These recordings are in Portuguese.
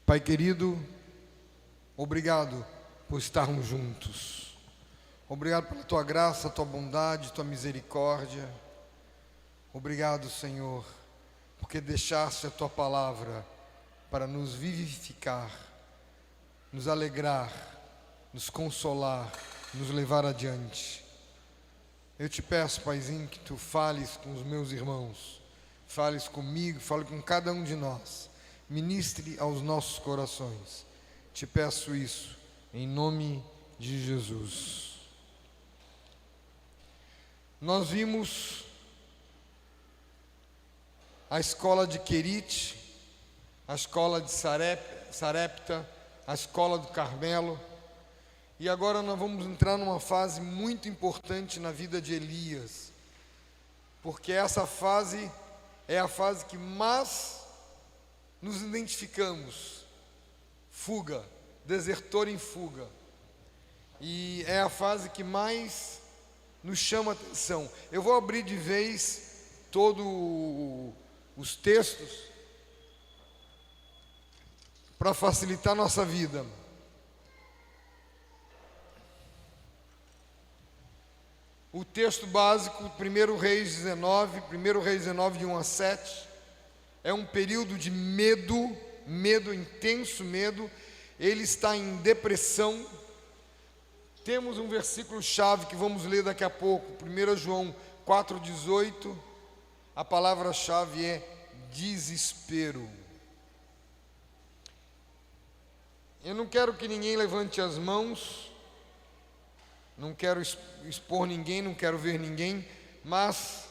Pai querido, obrigado por estarmos juntos. Obrigado pela Tua graça, Tua bondade, Tua misericórdia. Obrigado, Senhor, porque deixaste a Tua palavra para nos vivificar, nos alegrar, nos consolar, nos levar adiante. Eu te peço, Paizinho, que Tu fales com os meus irmãos, fales comigo, fale com cada um de nós. Ministre aos nossos corações. Te peço isso, em nome de Jesus. Nós vimos a escola de Querite, a escola de Sarepta, a escola do Carmelo. E agora nós vamos entrar numa fase muito importante na vida de Elias. Porque essa fase é a fase que mais nos identificamos. Fuga, desertor em fuga. E é a fase que mais nos chama a atenção. Eu vou abrir de vez todos os textos para facilitar a nossa vida. O texto básico, 1 Reis 19, de 1 a 7, é um período de medo, intenso medo. Ele está em depressão. Temos um versículo-chave que vamos ler daqui a pouco, 1 João 4,18. A palavra-chave é desespero. Eu não quero que ninguém levante as mãos, não quero expor ninguém, não quero ver ninguém, mas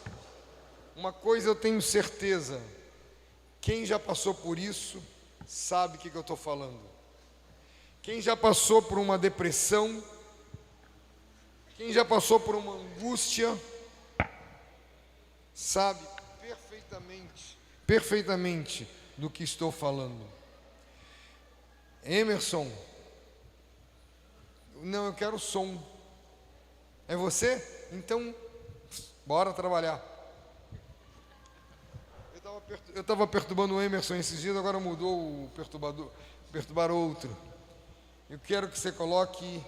uma coisa eu tenho certeza: quem já passou por isso sabe o que eu estou falando. Quem já passou por uma depressão, quem já passou por uma angústia, sabe perfeitamente do que estou falando. Emerson, não, eu quero som. É você? Então, bora trabalhar. Eu estava perturbando o Emerson esses dias, agora mudou o perturbar outro. Eu quero que você coloque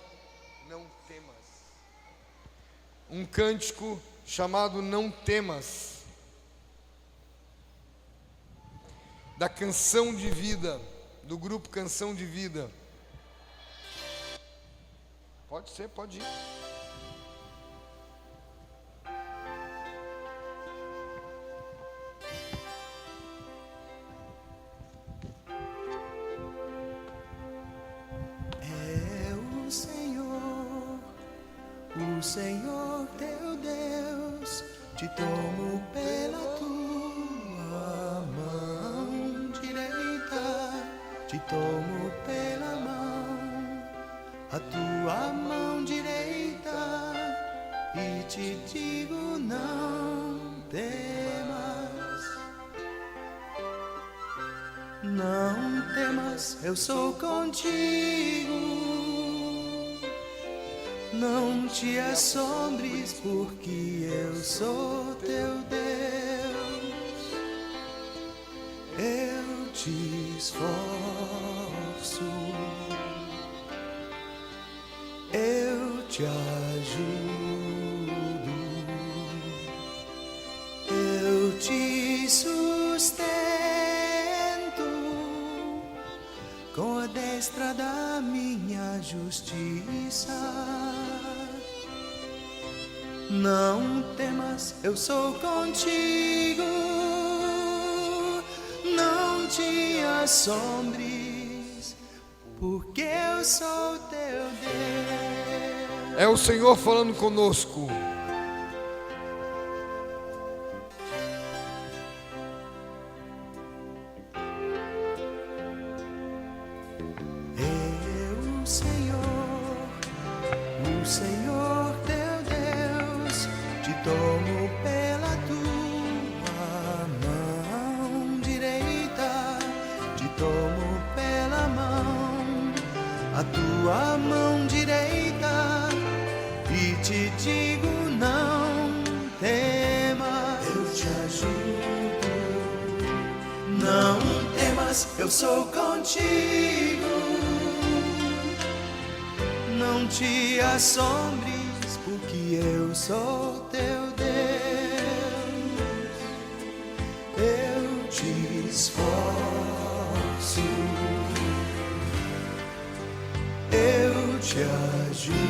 Não Temas. Um cântico chamado Não Temas, da Canção de Vida, do grupo Canção de Vida. Pode ser, pode ir. O Senhor teu Deus, te tomo pela tua mão direita, te tomo pela mão, a tua mão direita, e te digo: não temas, não temas, eu sou contigo. Não te assombres, porque eu sou teu Deus. Eu te esforço, eu te ajudo, eu te sustento com a destra da minha justiça. Não temas, eu sou contigo. Não te assombres, porque eu sou teu Deus. É o Senhor falando conosco. O Senhor teu Deus, te tomo pela tua mão direita, te tomo pela mão, a tua mão direita, e te digo: não temas, eu te ajudo. Não temas, temas, eu sou contigo. Não te assombres, porque eu sou teu Deus. Eu te esforço, eu te ajudo,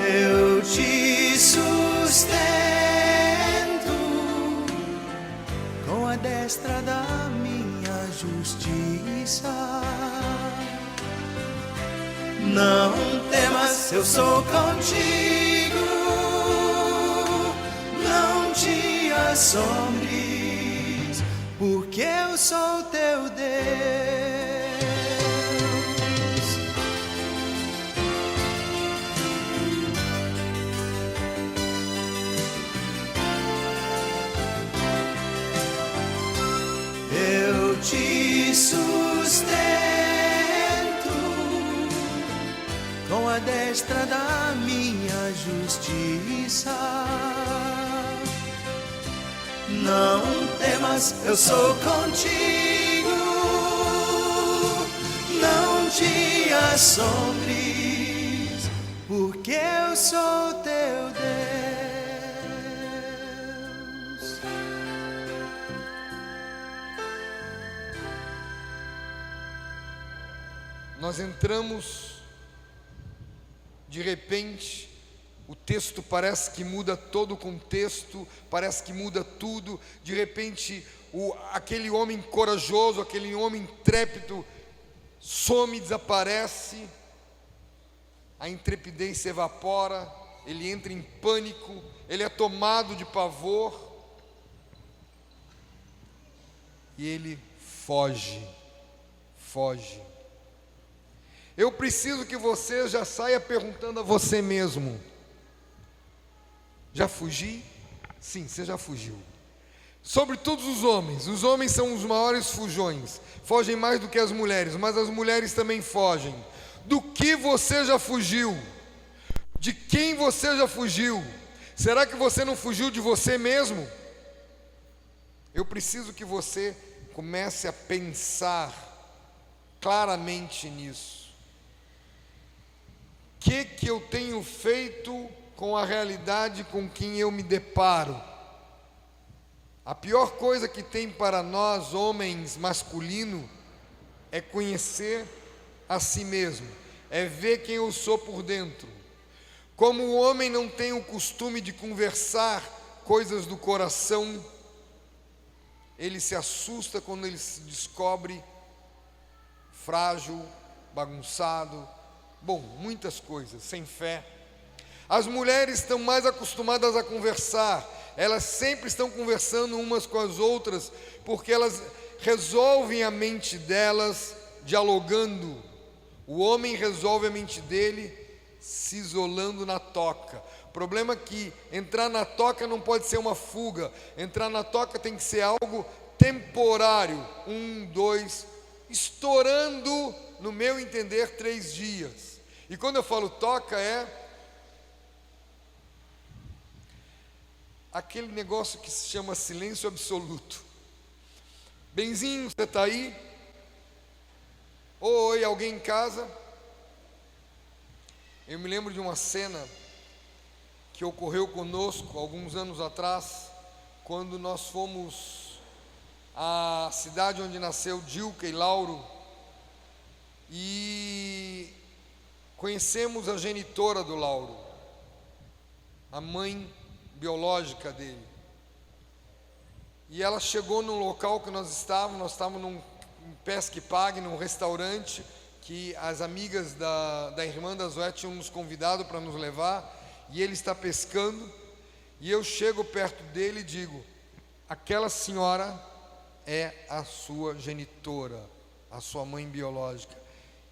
eu te sustento com a destra da minha justiça. Não temas, eu sou contigo. Não te assombres, porque eu sou teu Deus. Eu te sustento com a destra da minha justiça. Não temas, eu sou contigo. Não te assombres, porque eu sou teu Deus. Nós entramos, de repente, o texto parece que muda todo o contexto, parece que muda tudo. De repente, aquele homem corajoso, aquele homem intrépido, some, desaparece, a intrepidez se evapora, ele entra em pânico, ele é tomado de pavor e ele foge. Eu preciso que você já saia perguntando a você mesmo: já fugi? Sim, você já fugiu. Sobre todos os homens são os maiores fujões, fogem mais do que as mulheres, mas as mulheres também fogem. Do que você já fugiu? De quem você já fugiu? Será que você não fugiu de você mesmo? Eu preciso que você comece a pensar claramente nisso. O que eu tenho feito com a realidade com quem eu me deparo? A pior coisa que tem para nós, homens masculinos, é conhecer a si mesmo, é ver quem eu sou por dentro. Como o homem não tem o costume de conversar coisas do coração, ele se assusta quando ele se descobre frágil, bagunçado, muitas coisas, sem fé. As mulheres estão mais acostumadas a conversar, elas sempre estão conversando umas com as outras, porque elas resolvem a mente delas dialogando. O homem resolve a mente dele se isolando na toca. O problema é que entrar na toca não pode ser uma fuga, entrar na toca tem que ser algo temporário, 1, 2, estourando, no meu entender, 3 dias. E quando eu falo toca, é aquele negócio que se chama silêncio absoluto. Benzinho, você está aí? Oi, alguém em casa? Eu me lembro de uma cena que ocorreu conosco alguns anos atrás, quando nós fomos à cidade onde nasceu Dilca e Lauro, e conhecemos a genitora do Lauro, a mãe biológica dele. E ela chegou no local que nós estávamos num pesca e pague, num restaurante que as amigas da irmã da Zoé tinham nos convidado para nos levar, e ele está pescando, e eu chego perto dele e digo: aquela senhora é a sua genitora, a sua mãe biológica.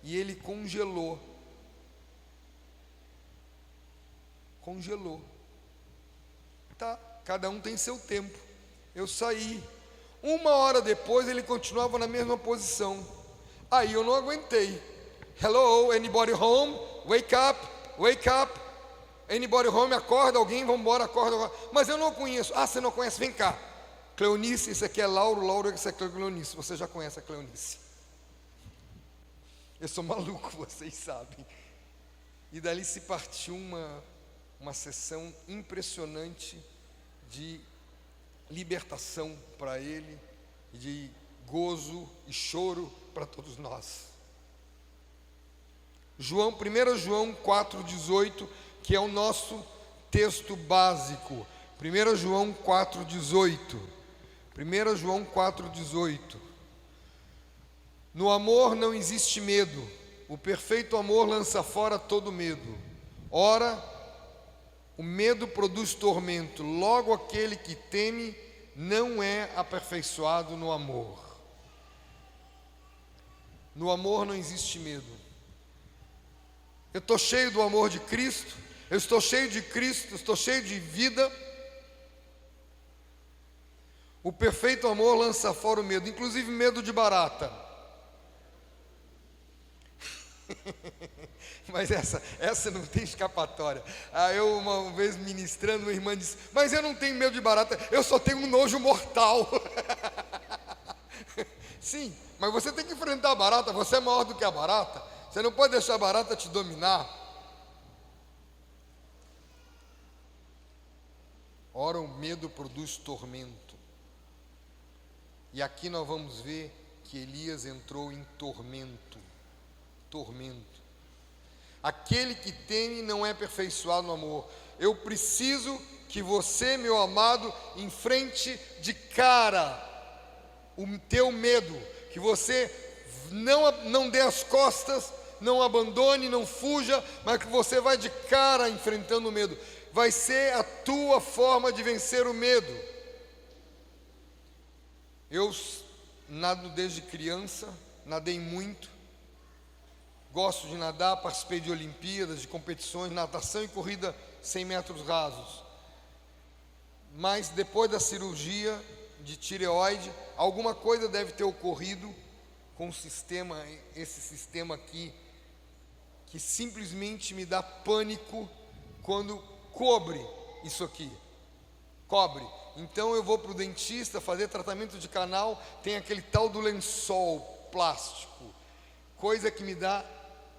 E ele congelou. Tá, cada um tem seu tempo. Eu saí. 1 hora depois ele continuava na mesma posição. Aí eu não aguentei. Hello, anybody home? Wake up, wake up. Anybody home? Acorda alguém, vamos embora, acorda. Mas eu não conheço. Ah, você não conhece? Vem cá. Cleonice, esse aqui é Lauro, Lauro, esse aqui é Cleonice. Você já conhece a Cleonice. Eu sou maluco, vocês sabem. E dali se partiu uma sessão impressionante de libertação para ele, de gozo e choro para todos nós. 1 João 4,18, que é o nosso texto básico. 1 João 4,18. 1 João 4,18. No amor não existe medo, o perfeito amor lança fora todo medo. Ora, o medo produz tormento, logo aquele que teme não é aperfeiçoado no amor. No amor não existe medo. Eu estou cheio do amor de Cristo, eu estou cheio de Cristo, estou cheio de vida. O perfeito amor lança fora o medo, inclusive medo de barata. Mas essa não tem escapatória. Eu uma vez ministrando, uma irmã disse: mas eu não tenho medo de barata, eu só tenho um nojo mortal. Sim, mas você tem que enfrentar a barata, você é maior do que a barata. Você não pode deixar a barata te dominar. Ora, o medo produz tormento. E aqui nós vamos ver que Elias entrou em tormento. Tormento. Aquele que teme não é aperfeiçoado no amor. Eu preciso que você, meu amado, enfrente de cara o teu medo, que você não dê as costas, não abandone, não fuja, mas que você vai de cara enfrentando o medo. Vai ser a tua forma de vencer o medo. Eu nado desde criança, nadei muito. Gosto de nadar, participei de Olimpíadas, de competições, natação e corrida 100 metros rasos. Mas depois da cirurgia de tireoide, alguma coisa deve ter ocorrido com o sistema, esse sistema aqui, que simplesmente me dá pânico quando cobre isso aqui. Cobre. Então eu vou para o dentista fazer tratamento de canal, tem aquele tal do lençol plástico, coisa que me dá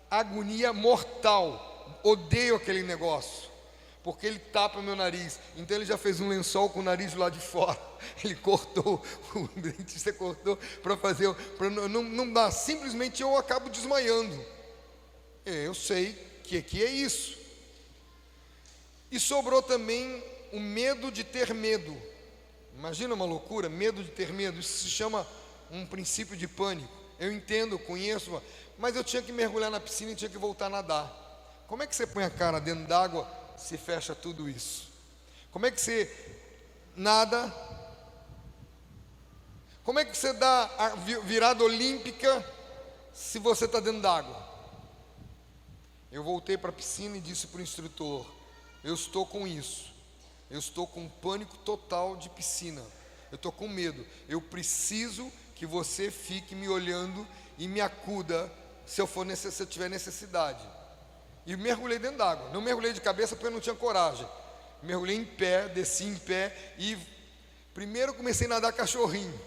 agonia mortal. Odeio aquele negócio, porque ele tapa meu nariz. Então ele já fez um lençol com o nariz do lado de fora. Ele cortou, o dentista cortou para fazer, não dá, simplesmente eu acabo desmaiando. Eu sei que aqui é isso. E sobrou também o medo de ter medo. Imagina uma loucura, medo de ter medo. Isso se chama um princípio de pânico. Eu entendo, conheço, mas eu tinha que mergulhar na piscina e tinha que voltar a nadar. Como é que você põe a cara dentro d'água se fecha tudo isso? Como é que você nada? Como é que você dá a virada olímpica se você está dentro d'água? Eu voltei para a piscina e disse para o instrutor: eu estou com isso. Eu estou com pânico total de piscina. Eu estou com medo. Eu preciso que você fique me olhando e me acuda se eu tiver necessidade. E mergulhei dentro d'água. Não mergulhei de cabeça porque eu não tinha coragem. Mergulhei em pé, desci em pé e primeiro comecei a nadar cachorrinho.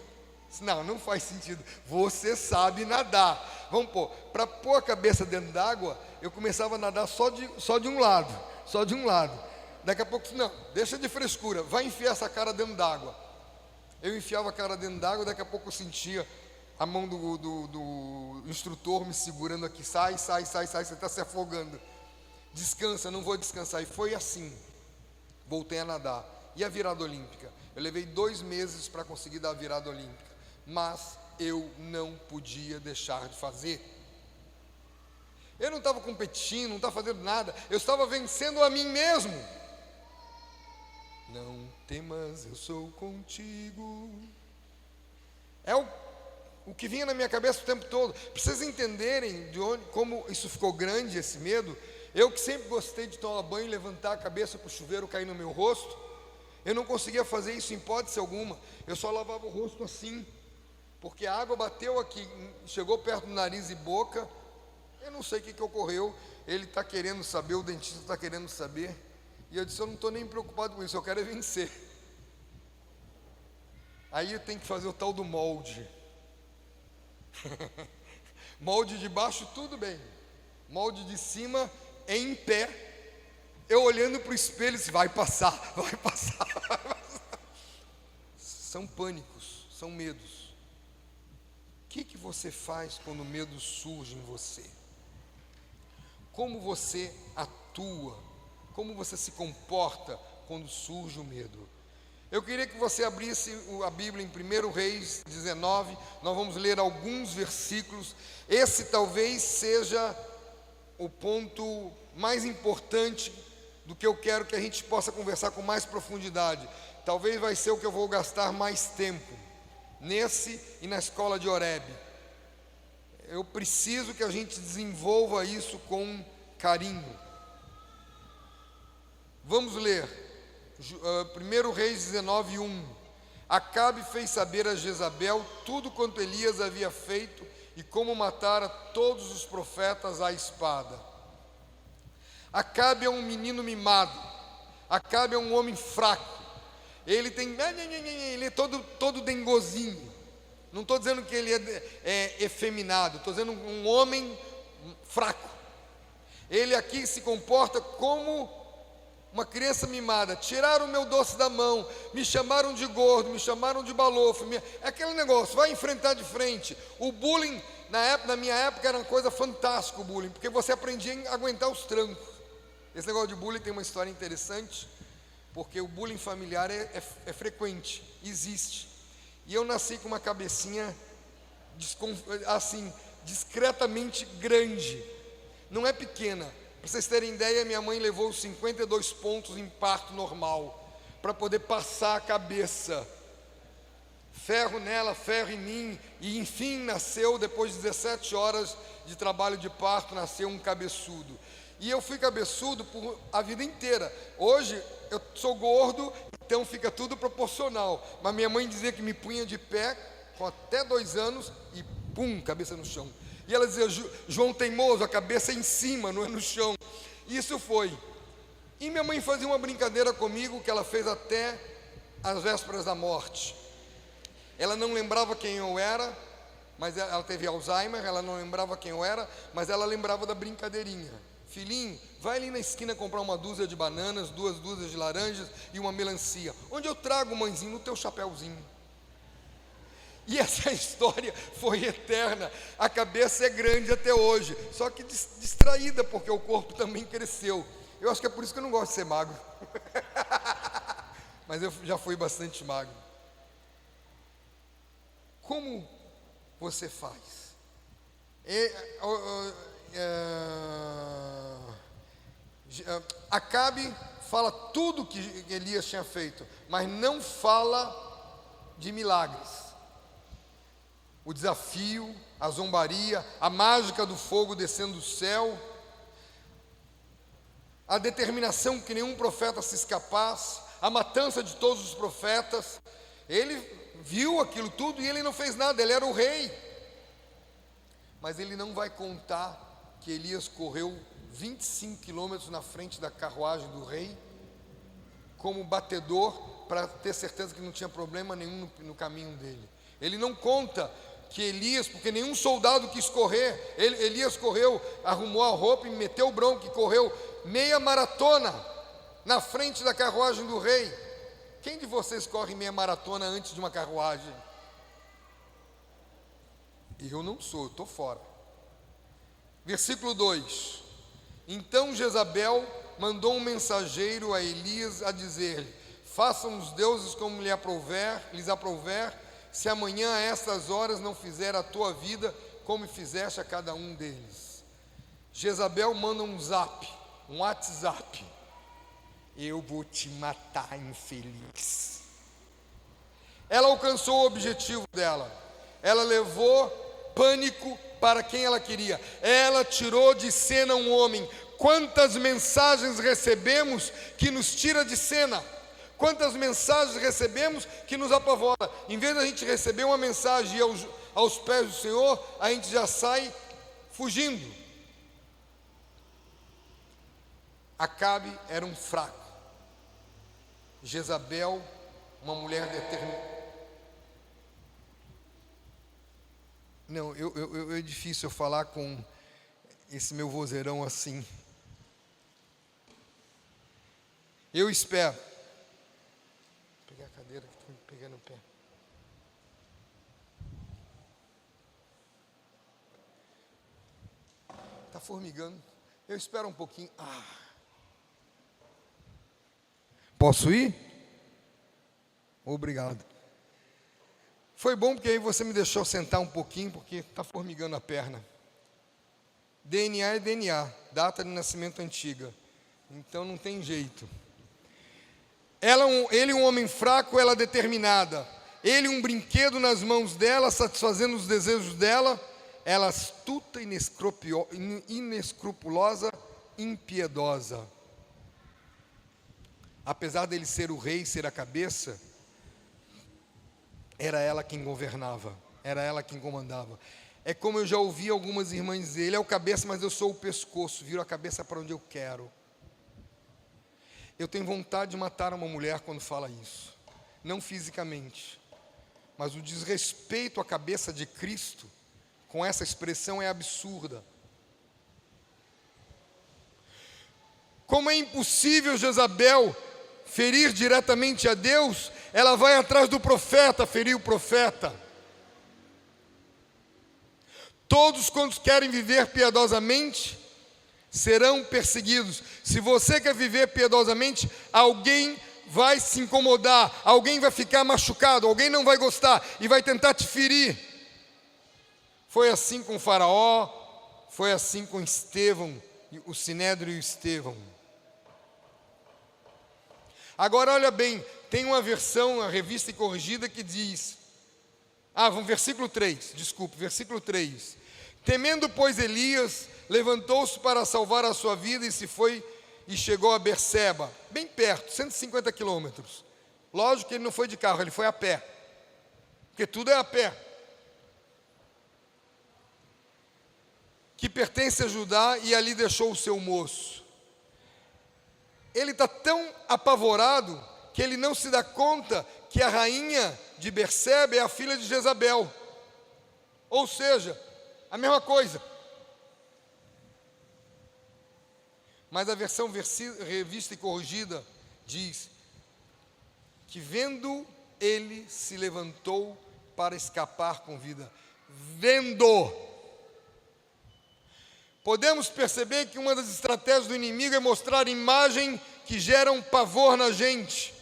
Não faz sentido. Você sabe nadar. Vamos pôr. Para pôr a cabeça dentro d'água, eu começava a nadar só de um lado. Só de um lado. Daqui a pouco, não, deixa de frescura, vai enfiar essa cara dentro d'água. Eu enfiava a cara dentro d'água, daqui a pouco eu sentia a mão do instrutor me segurando aqui. Sai, você está se afogando. Descansa, não vou descansar. E foi assim. Voltei a nadar. E a virada olímpica? Eu levei 2 meses para conseguir dar a virada olímpica. Mas eu não podia deixar de fazer. Eu não estava competindo, não estava fazendo nada. Eu estava vencendo a mim mesmo. Não temas, eu sou contigo. É o que vinha na minha cabeça o tempo todo. Para vocês entenderem como isso ficou grande, esse medo. Eu que sempre gostei de tomar banho, levantar a cabeça para o chuveiro cair no meu rosto, eu não conseguia fazer isso em hipótese alguma. Eu só lavava o rosto assim, porque a água bateu aqui, chegou perto do nariz e boca. Eu não sei o que ocorreu. Ele está querendo saber, o dentista está querendo saber. E eu disse: eu não estou nem preocupado com isso, eu quero é vencer. Aí tem que fazer o tal do molde. Molde de baixo, tudo bem. Molde de cima, em pé. Eu olhando para o espelho, vai passar, vai passar. São pânicos, são medos. O que você faz quando o medo surge em você? Como você atua? Como você se comporta quando surge o medo? Eu queria que você abrisse a Bíblia em 1 Reis 19, nós vamos ler alguns versículos. Esse talvez seja o ponto mais importante do que eu quero que a gente possa conversar com mais profundidade. Talvez vai ser o que eu vou gastar mais tempo, nesse e na escola de Horebe. Eu preciso que a gente desenvolva isso com carinho. Vamos ler. 1 Reis 19, 1. Acabe fez saber a Jezabel tudo quanto Elias havia feito e como matara todos os profetas à espada. Acabe é um menino mimado. Acabe é um homem fraco. Ele é todo dengozinho. Não estou dizendo que ele é efeminado, estou dizendo um homem fraco. Ele aqui se comporta como uma criança mimada. Tiraram o meu doce da mão, me chamaram de gordo, me chamaram de balofo. É aquele negócio, vai enfrentar de frente. O bullying, na minha época, era uma coisa fantástica, o bullying, porque você aprendia a aguentar os trancos. Esse negócio de bullying tem uma história interessante, porque o bullying familiar é frequente, existe. E eu nasci com uma cabecinha assim, discretamente grande, não é pequena. Para vocês terem ideia, minha mãe levou 52 pontos em parto normal, para poder passar a cabeça. Ferro nela, ferro em mim, e enfim nasceu, depois de 17 horas de trabalho de parto, nasceu um cabeçudo. E eu fui cabeçudo por a vida inteira. Hoje eu sou gordo, então fica tudo proporcional. Mas minha mãe dizia que me punha de pé, com até 2 anos, e pum, cabeça no chão. E ela dizia, João teimoso, a cabeça é em cima, não é no chão. Isso foi. E minha mãe fazia uma brincadeira comigo, que ela fez até as vésperas da morte. Ela não lembrava quem eu era, mas ela teve Alzheimer, ela não lembrava quem eu era, mas ela lembrava da brincadeirinha. Filhinho, vai ali na esquina comprar uma dúzia de bananas, 2 dúzias de laranjas e uma melancia. Onde eu trago, mãezinho? No teu chapéuzinho. E essa história foi eterna. A cabeça é grande até hoje, só que distraída, porque o corpo também cresceu. Eu acho que é por isso que eu não gosto de ser magro. Mas eu já fui bastante magro. Como você faz? Acabe fala tudo que Elias tinha feito, mas não fala de milagres. O desafio, a zombaria, a mágica do fogo descendo do céu, a determinação que nenhum profeta se escapasse, a matança de todos os profetas. Ele viu aquilo tudo e ele não fez nada, ele era o rei. Mas ele não vai contar que Elias correu 25 quilômetros na frente da carruagem do rei, como batedor, para ter certeza que não tinha problema nenhum no caminho dele. Ele não conta que Elias, porque nenhum soldado quis correr, Elias correu, arrumou a roupa e meteu o bronco e correu meia maratona na frente da carruagem do rei. Quem de vocês corre meia maratona antes de uma carruagem? Eu não sou, eu estou fora. Versículo 2. Então Jezabel mandou um mensageiro a Elias a dizer-lhe: façam os deuses como lhes aprouver, se amanhã a estas horas não fizer a tua vida como fizeste a cada um deles. Jezabel manda um zap, um WhatsApp: eu vou te matar, infeliz. Ela alcançou o objetivo dela. Ela levou pânico para quem ela queria. Ela tirou de cena um homem. Quantas mensagens recebemos que nos tira de cena? Quantas mensagens recebemos que nos apavora? Em vez de a gente receber uma mensagem e ir aos pés do Senhor, a gente já sai fugindo. Acabe era um fraco. Jezabel, uma mulher determinada. Não, é difícil eu falar com esse meu vozeirão assim. Eu espero. Vou pegar a cadeira que está me pegando o pé. Está formigando. Eu espero um pouquinho. Posso ir? Obrigado. Foi bom porque aí você me deixou sentar um pouquinho, porque está formigando a perna. DNA é DNA, data de nascimento antiga. Então não tem jeito. Ele um homem fraco, ela determinada. Ele um brinquedo nas mãos dela, satisfazendo os desejos dela. Ela astuta, inescrupulosa, impiedosa. Apesar dele ser o rei, ser a cabeça, era ela quem governava, era ela quem comandava. É como eu já ouvi algumas irmãs dizer: ele é o cabeça, mas eu sou o pescoço, viro a cabeça para onde eu quero. Eu tenho vontade de matar uma mulher quando fala isso, não fisicamente, mas o desrespeito à cabeça de Cristo, com essa expressão, é absurda. Como é impossível Jezabel ferir diretamente a Deus, ela vai atrás do profeta, ferir o profeta. Todos quantos querem viver piedosamente serão perseguidos. Se você quer viver piedosamente, alguém vai se incomodar, alguém vai ficar machucado, alguém não vai gostar e vai tentar te ferir. Foi assim com Faraó, foi assim com Estevão, o Sinédrio e o Estevão. Agora olha bem, tem uma versão, a Revista e Corrigida, que diz, versículo 3, versículo 3. Temendo, pois, Elias, levantou-se para salvar a sua vida e se foi e chegou a Berseba, bem perto, 150 quilômetros. Lógico que ele não foi de carro, ele foi a pé, porque tudo é a pé. Que pertence a Judá, e ali deixou o seu moço. Ele está tão apavorado que ele não se dá conta que a rainha de Berseba é a filha de Jezabel. Ou seja, a mesma coisa. Mas a versão Revista e Corrigida diz que vendo ele se levantou para escapar com vida. Vendo. Podemos perceber que uma das estratégias do inimigo é mostrar imagem que geram pavor na gente.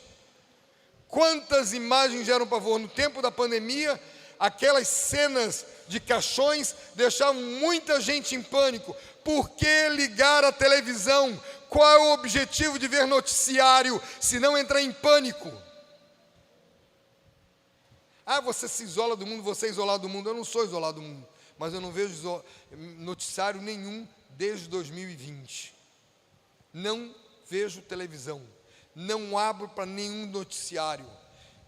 Quantas imagens geram pavor? No tempo da pandemia, aquelas cenas de caixões deixavam muita gente em pânico. Por que ligar a televisão? Qual é o objetivo de ver noticiário se não entrar em pânico? Você se isola do mundo, você é isolado do mundo. Eu não sou isolado do mundo, mas eu não vejo noticiário nenhum desde 2020. Não vejo televisão, não abro para nenhum noticiário.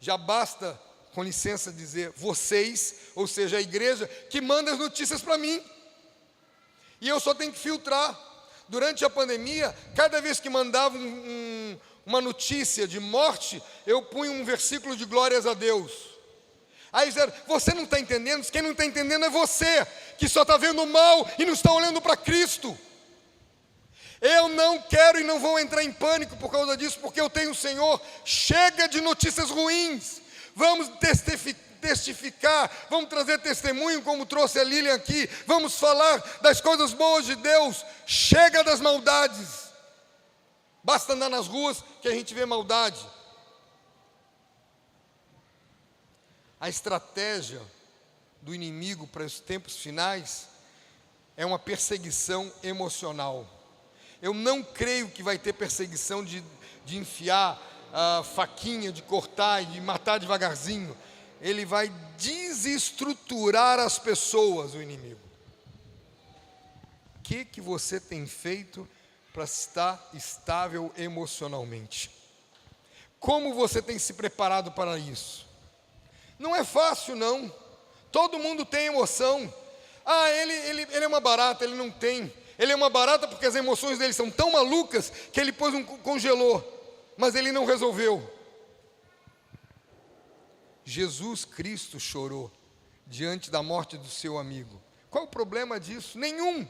Já basta, com licença dizer, vocês, ou seja, a igreja, que manda as notícias para mim. E eu só tenho que filtrar. Durante a pandemia, cada vez que mandava uma notícia de morte, eu punha um versículo de glórias a Deus. Aí disseram, você não está entendendo? Quem não está entendendo é você, que só está vendo o mal e não está olhando para Cristo. Eu não quero e não vou entrar em pânico por causa disso, porque eu tenho o Senhor. Chega de notícias ruins. Vamos testificar, vamos trazer testemunho, como trouxe a Lilian aqui. Vamos falar das coisas boas de Deus. Chega das maldades. Basta andar nas ruas que a gente vê maldade. A estratégia do inimigo para os tempos finais é uma perseguição emocional. Eu não creio que vai ter perseguição de enfiar a faquinha, de cortar e de matar devagarzinho. Ele vai desestruturar as pessoas, o inimigo. O que você tem feito para estar estável emocionalmente? Como você tem se preparado para isso? Não é fácil, não. Todo mundo tem emoção. Ele é uma barata, ele não tem. Ele é uma barata porque as emoções dele são tão malucas que ele congelou, mas ele não resolveu. Jesus Cristo chorou, diante da morte do seu amigo. Qual o problema disso? Nenhum.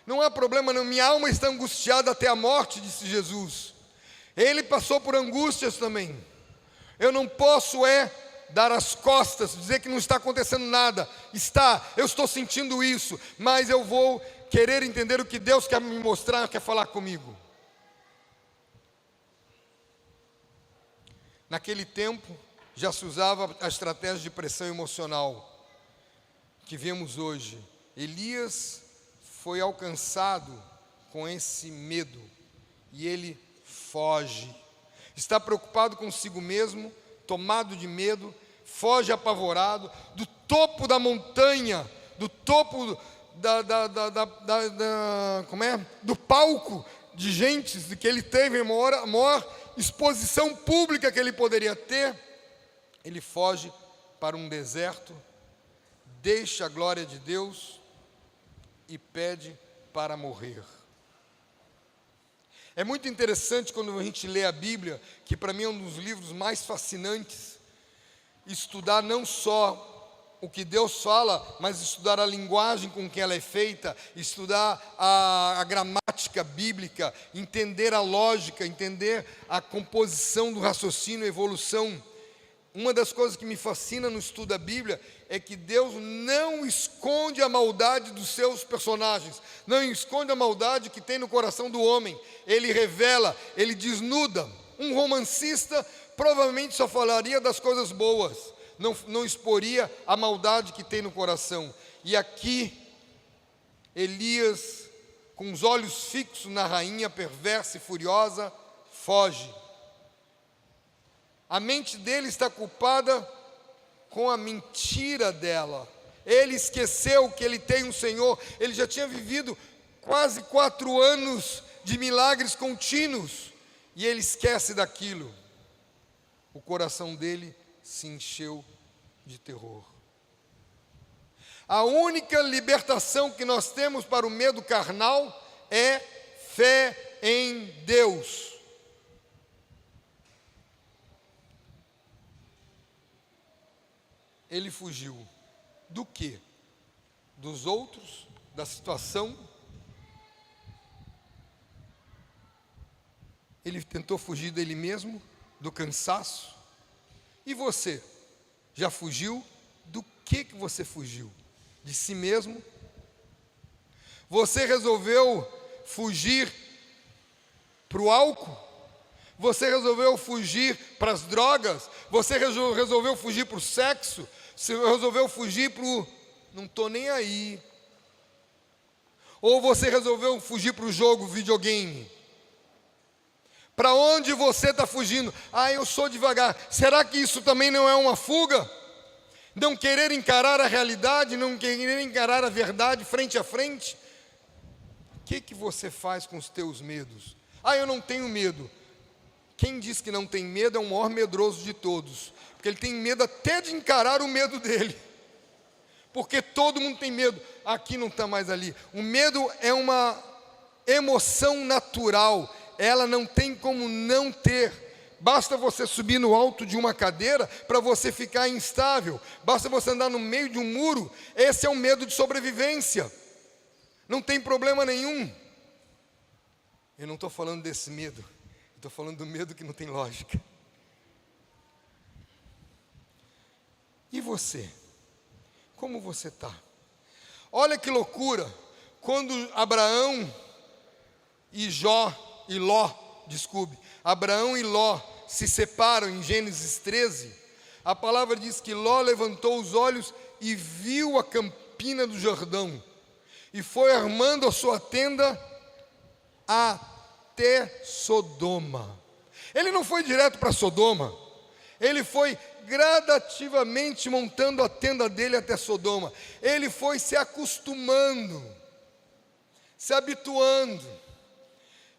Não há problema, não. Minha alma está angustiada até a morte, disse Jesus. Ele passou por angústias também. Eu não posso dar as costas, dizer que não está acontecendo nada. Está, eu estou sentindo isso, mas eu vou querer entender o que Deus quer me mostrar, quer falar comigo. Naquele tempo, já se usava a estratégia de pressão emocional que vemos hoje. Elias foi alcançado com esse medo e ele foge. Está preocupado consigo mesmo, tomado de medo, foge apavorado do topo da montanha, do topo do palco de gente que ele teve, a maior exposição pública que ele poderia ter. Ele foge para um deserto, deixa a glória de Deus e pede para morrer. É muito interessante quando a gente lê a Bíblia, que para mim é um dos livros mais fascinantes, estudar não só o que Deus fala, mas estudar a linguagem com que ela é feita, estudar a gramática bíblica, entender a lógica, entender a composição do raciocínio, a evolução. Uma das coisas que me fascina no estudo da Bíblia é que Deus não esconde a maldade dos seus personagens, não esconde a maldade que tem no coração do homem. Ele revela, ele desnuda. Um romancista provavelmente só falaria das coisas boas, não exporia a maldade que tem no coração. E aqui, Elias, com os olhos fixos na rainha perversa e furiosa, foge. A mente dele está ocupada com a mentira dela. Ele esqueceu que ele tem um Senhor. Ele já tinha vivido quase 4 anos de milagres contínuos, e ele esquece daquilo. O coração dele se encheu de terror. A única libertação que nós temos para o medo carnal é fé em Deus. Ele fugiu do quê? Dos outros? Da situação? Ele tentou fugir dele mesmo? Do cansaço? E você? Já fugiu? Do que você fugiu? De si mesmo? Você resolveu fugir para o álcool? Você resolveu fugir para as drogas? Você resolveu fugir para o sexo? Você resolveu fugir para o não estou nem aí? Ou você resolveu fugir para o jogo, videogame? Para onde você está fugindo? Eu sou devagar. Será que isso também não é uma fuga? Não querer encarar a realidade, não querer encarar a verdade frente a frente? O que você faz com os teus medos? Eu não tenho medo. Quem diz que não tem medo é o maior medroso de todos, porque ele tem medo até de encarar o medo dele, porque todo mundo tem medo. Aqui não está mais ali. O medo é uma emoção natural, ela não tem como não ter. Basta você subir no alto de uma cadeira para você ficar instável, basta você andar no meio de um muro. Esse é um medo de sobrevivência, não tem problema nenhum. Eu não estou falando desse medo, estou falando do medo que não tem lógica. E você? Como você está? Olha que loucura, quando Abraão e Abraão e Ló se separam em Gênesis 13, a palavra diz que Ló levantou os olhos e viu a campina do Jordão, e foi armando a sua tenda até Sodoma. Ele não foi direto para Sodoma, ele foi gradativamente montando a tenda dele até Sodoma. Ele foi se acostumando, se habituando,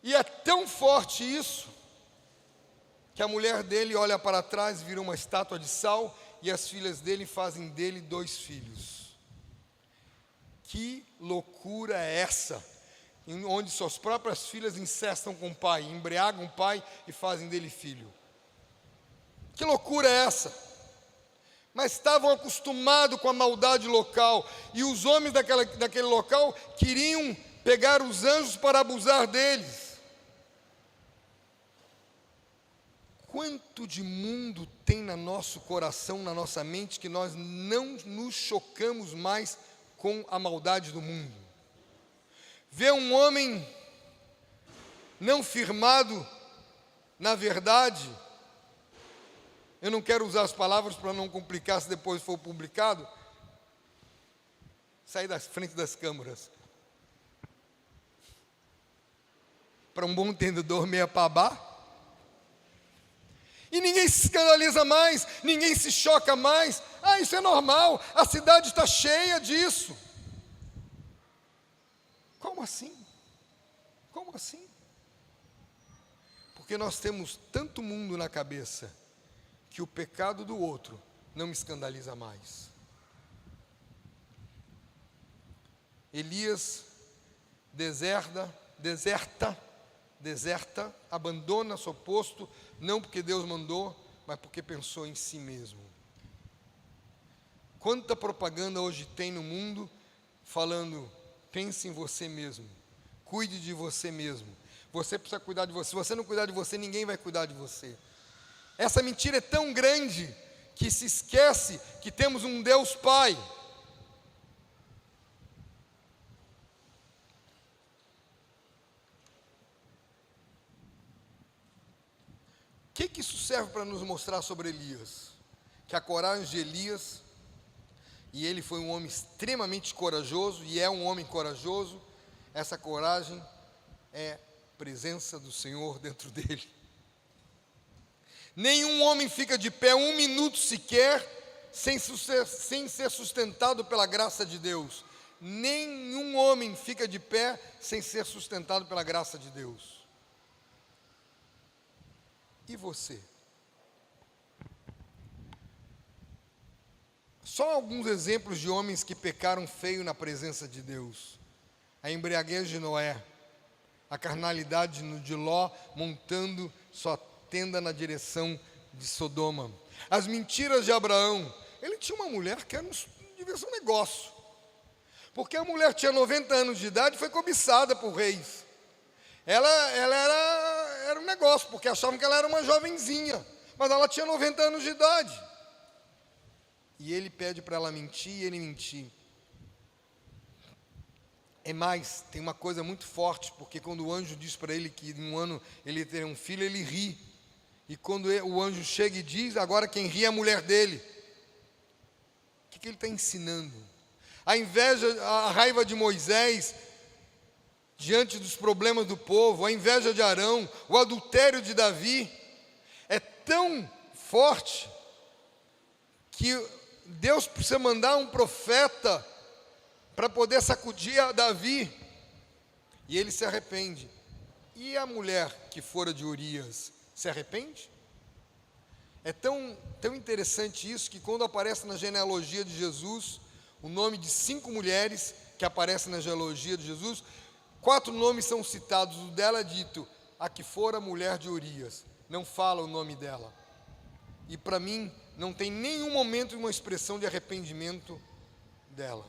e é tão forte isso, que a mulher dele olha para trás, vira uma estátua de sal, e as filhas dele fazem dele 2 filhos. Que loucura é essa? Onde suas próprias filhas incestam com o pai, embriagam o pai e fazem dele filho. Que loucura é essa? mas estavam acostumados com a maldade local, e os homens daquele local queriam pegar os anjos para abusar deles. Quanto de mundo tem no nosso coração, na nossa mente, que nós não nos chocamos mais com a maldade do mundo? Ver um homem não firmado na verdade, eu não quero usar as palavras para não complicar se depois for publicado, sair da frente das câmeras. Para um bom entendedor, meia babá. E ninguém se escandaliza mais, ninguém se choca mais. Ah, isso é normal, a cidade está cheia disso. Como assim? Como assim? Porque nós temos tanto mundo na cabeça, que o pecado do outro não me escandaliza mais. Elias deserta, abandona seu posto, não porque Deus mandou, mas porque pensou em si mesmo. Quanta propaganda hoje tem no mundo falando, pense em você mesmo, cuide de você mesmo, você precisa cuidar de você, se você não cuidar de você, ninguém vai cuidar de você. Essa mentira é tão grande que se esquece que temos um Deus Pai. O que isso serve para nos mostrar sobre Elias? Que a coragem de Elias, e ele foi um homem extremamente corajoso, e é um homem corajoso, essa coragem é a presença do Senhor dentro dele. Nenhum homem fica de pé um minuto sequer sem ser sustentado pela graça de Deus. Nenhum homem fica de pé sem ser sustentado pela graça de Deus. E você? Só alguns exemplos de homens que pecaram feio na presença de Deus. A embriaguez de Noé, a carnalidade de Ló montando sua tenda na direção de Sodoma, as mentiras de Abraão. Ele tinha uma mulher que devia ser um negócio, porque a mulher tinha 90 anos de idade e foi cobiçada por reis. Ela era um negócio, porque achavam que ela era uma jovenzinha, mas ela tinha 90 anos de idade. E ele pede para ela mentir, e ele mentir. É mais, tem uma coisa muito forte, porque quando o anjo diz para ele que em um ano ele teria um filho, ele ri. E quando o anjo chega e diz, agora quem ri é a mulher dele. O que ele está ensinando? A inveja, a raiva de Moisés, diante dos problemas do povo, a inveja de Arão, o adultério de Davi, é tão forte, que Deus precisa mandar um profeta, para poder sacudir a Davi, e ele se arrepende. E a mulher que fora de Urias, se arrepende? É tão interessante isso, que quando aparece na genealogia de Jesus, o nome de 5 mulheres que aparecem na genealogia de Jesus, 4 nomes são citados, o dela é dito, a que fora mulher de Urias, não fala o nome dela. E para mim, não tem nenhum momento uma expressão de arrependimento dela.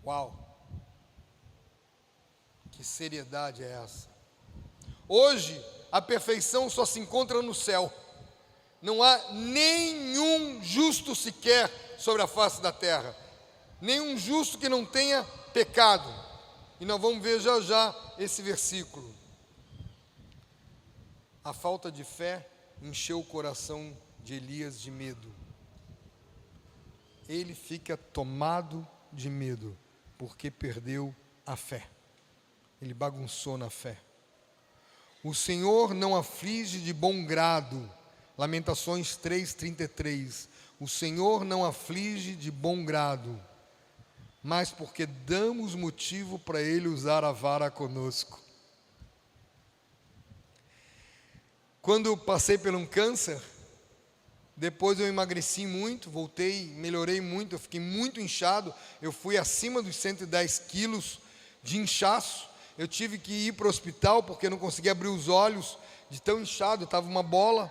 Uau! Que seriedade é essa? Hoje, a perfeição só se encontra no céu. Não há nenhum justo sequer sobre a face da terra. Nenhum justo que não tenha pecado. E nós vamos ver já já esse versículo. A falta de fé encheu o coração de Elias de medo. Ele fica tomado de medo, porque perdeu a fé. Ele bagunçou na fé. O Senhor não aflige de bom grado. Lamentações 3:33. O Senhor não aflige de bom grado, mas porque damos motivo para Ele usar a vara conosco. Quando eu passei por um câncer, depois eu emagreci muito, voltei, melhorei muito, eu fiquei muito inchado, eu fui acima dos 110 quilos de inchaço. Eu tive que ir para o hospital porque não conseguia abrir os olhos de tão inchado, estava uma bola.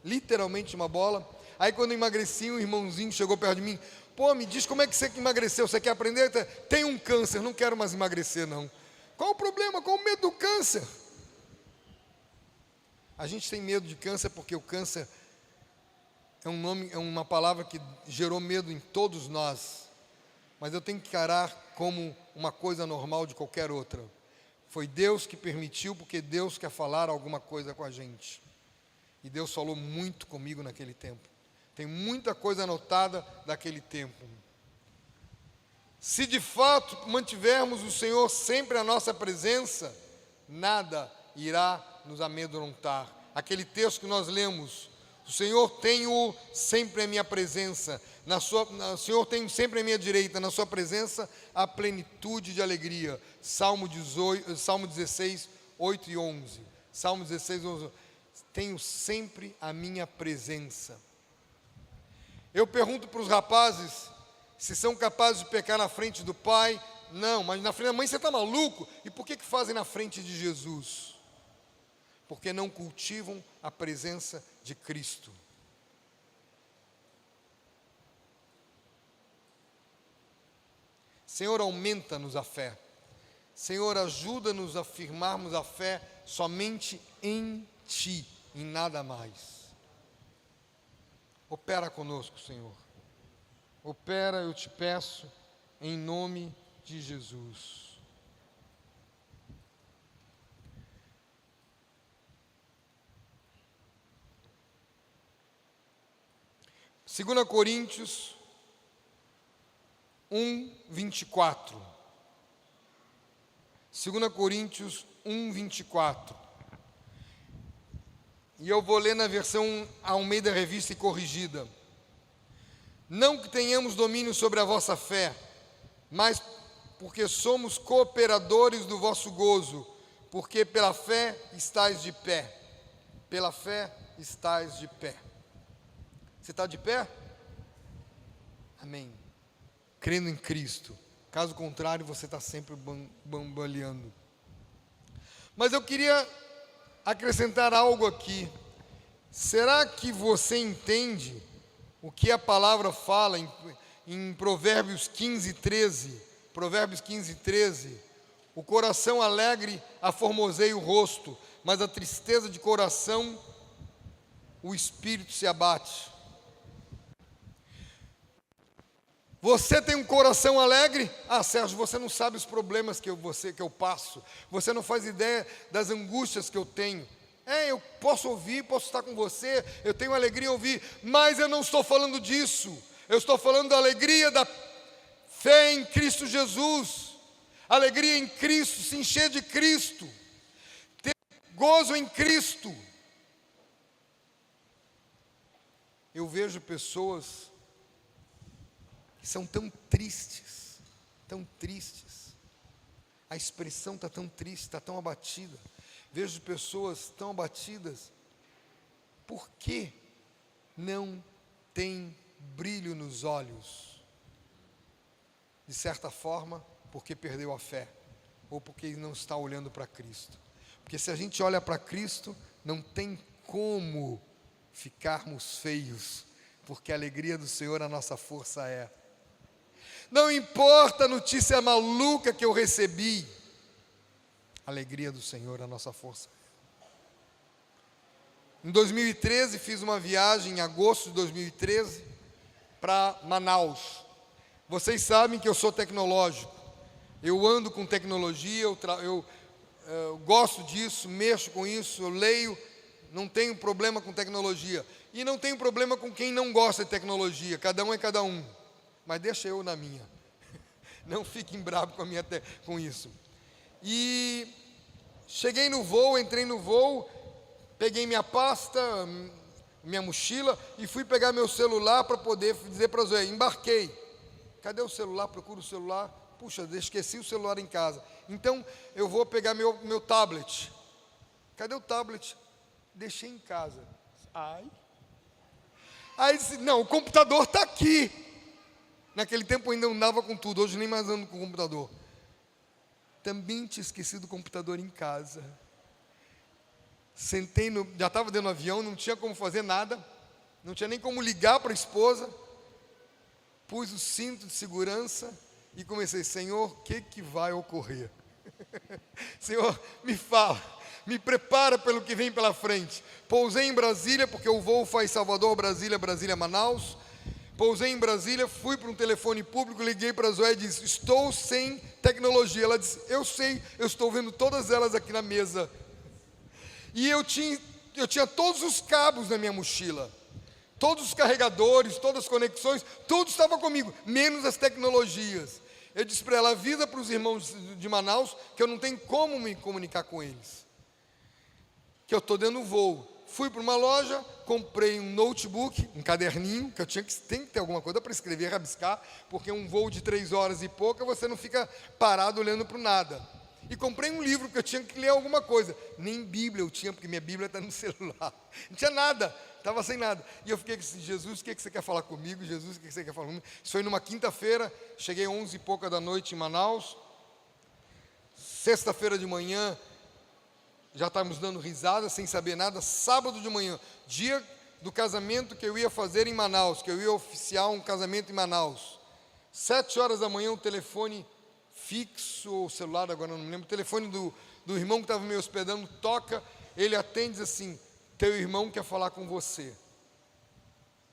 literalmente uma bola. Aí quando eu emagreci, um irmãozinho chegou perto de mim, pô, me diz como é que você emagreceu, você quer aprender? Tem um câncer, não quero mais emagrecer não. Qual o problema? Qual o medo do câncer? A gente tem medo de câncer porque o câncer é uma palavra que gerou medo em todos nós. Mas eu tenho que encarar como uma coisa normal de qualquer outra. Foi Deus que permitiu, porque Deus quer falar alguma coisa com a gente. E Deus falou muito comigo naquele tempo. Tem muita coisa anotada daquele tempo. Se de fato mantivermos o Senhor sempre à nossa presença, nada irá nos amedrontar. Aquele texto que nós lemos, o Senhor tem-o sempre à minha presença, o Senhor tem sempre à minha direita, na sua presença a plenitude de alegria. Salmo 16, 8 e 11. Salmo 16, 11. Tenho sempre a minha presença. Eu pergunto para os rapazes se são capazes de pecar na frente do pai. Não, mas na frente da mãe você está maluco? E por que fazem na frente de Jesus? Porque não cultivam a presença de Cristo. Senhor, aumenta-nos a fé. Senhor, ajuda-nos a firmarmos a fé somente em Ti, em nada mais. Opera conosco, Senhor. Opera, eu te peço, em nome de Jesus. 2 Coríntios 1, 24. 2 Coríntios 1, 24. E eu vou ler na versão Almeida Revista e Corrigida. Não que tenhamos domínio sobre a vossa fé, mas porque somos cooperadores do vosso gozo, porque pela fé estais de pé. Pela fé estais de pé. Você está de pé? Amém. Crendo em Cristo. Caso contrário, você está sempre bamboleando. Mas eu queria acrescentar algo aqui. Será que você entende o que a palavra fala em Provérbios 15, 13? Provérbios 15, 13. O coração alegre aformoseia o rosto, mas a tristeza de coração, o espírito se abate. Você tem um coração alegre? Ah, Sérgio, você não sabe os problemas que eu passo. Você não faz ideia das angústias que eu tenho. Eu posso ouvir, posso estar com você, eu tenho alegria em ouvir, mas eu não estou falando disso. Eu estou falando da alegria da fé em Cristo Jesus. Alegria em Cristo, se encher de Cristo. Ter gozo em Cristo. Eu vejo pessoas que são tão tristes, tão tristes. A expressão está tão triste, está tão abatida. Vejo pessoas tão abatidas. Por que não tem brilho nos olhos? De certa forma, porque perdeu a fé, ou porque não está olhando para Cristo. Porque se a gente olha para Cristo, não tem como ficarmos feios, porque a alegria do Senhor a nossa força é. Não importa a notícia maluca que eu recebi, a alegria do Senhor a nossa força. Em 2013, fiz uma viagem, em agosto de 2013, para Manaus. Vocês sabem que eu sou tecnológico, eu ando com tecnologia, eu gosto disso, mexo com isso, eu leio, não tenho problema com tecnologia. E não tenho problema com quem não gosta de tecnologia, cada um é cada um. Mas deixa eu na minha. Não fiquem bravos com isso. E cheguei no voo, entrei no voo, peguei minha pasta, minha mochila e fui pegar meu celular para poder dizer para Zoe, embarquei. Cadê o celular? Procuro o celular. Puxa, esqueci o celular em casa. Então eu vou pegar meu tablet. Cadê o tablet? Deixei em casa. Aí disse, não, o computador está aqui. Naquele tempo eu ainda andava com tudo, hoje nem mais ando com o computador. Também tinha esquecido o computador em casa. Sentei, já estava dentro do avião, não tinha como fazer nada, não tinha nem como ligar para a esposa. Pus o cinto de segurança e comecei: Senhor, o que vai ocorrer? Senhor, me fala, me prepara pelo que vem pela frente. Pousei em Brasília, porque o voo faz Salvador, Brasília, Brasília, Manaus. Pousei em Brasília, fui para um telefone público, liguei para a Zoé e disse: estou sem tecnologia. Ela disse: eu sei, eu estou vendo todas elas aqui na mesa. E eu tinha todos os cabos na minha mochila, todos os carregadores, todas as conexões, tudo estava comigo, menos as tecnologias. Eu disse para ela: avisa para os irmãos de Manaus que eu não tenho como me comunicar com eles, que eu estou dando voo. Fui para uma loja, comprei um notebook, um caderninho, que tem que ter alguma coisa para escrever, rabiscar, porque um voo de 3 horas e pouca, você não fica parado olhando para o nada. E comprei um livro, porque eu tinha que ler alguma coisa. Nem Bíblia eu tinha, porque minha Bíblia está no celular. Não tinha nada, estava sem nada. E eu fiquei assim: Jesus, o que você quer falar comigo? Jesus, o que você quer falar comigo? Isso foi numa quinta-feira, cheguei 11 e pouca da noite em Manaus. Sexta-feira de manhã, já estávamos dando risada, sem saber nada. Sábado de manhã, dia do casamento que eu ia fazer em Manaus, que eu ia oficiar um casamento em Manaus. 7 horas da manhã, um telefone fixo ou celular, agora não me lembro, o telefone do irmão que estava me hospedando toca, ele atende e diz assim: teu irmão quer falar com você.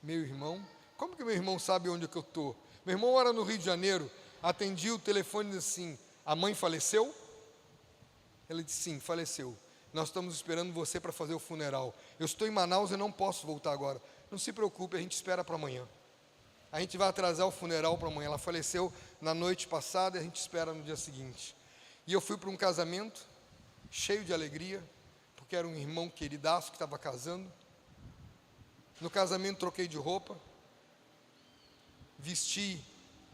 Meu irmão? Como que meu irmão sabe onde é que eu estou? Meu irmão mora no Rio de Janeiro. Atendi o telefone e disse assim: a mãe faleceu? Ele disse: sim, faleceu. Nós estamos esperando você para fazer o funeral. Eu estou em Manaus e não posso voltar agora. Não se preocupe, a gente espera para amanhã. A gente vai atrasar o funeral para amanhã. Ela faleceu na noite passada e a gente espera no dia seguinte. E eu fui para um casamento, cheio de alegria, porque era um irmão queridaço que estava casando. No casamento troquei de roupa, vesti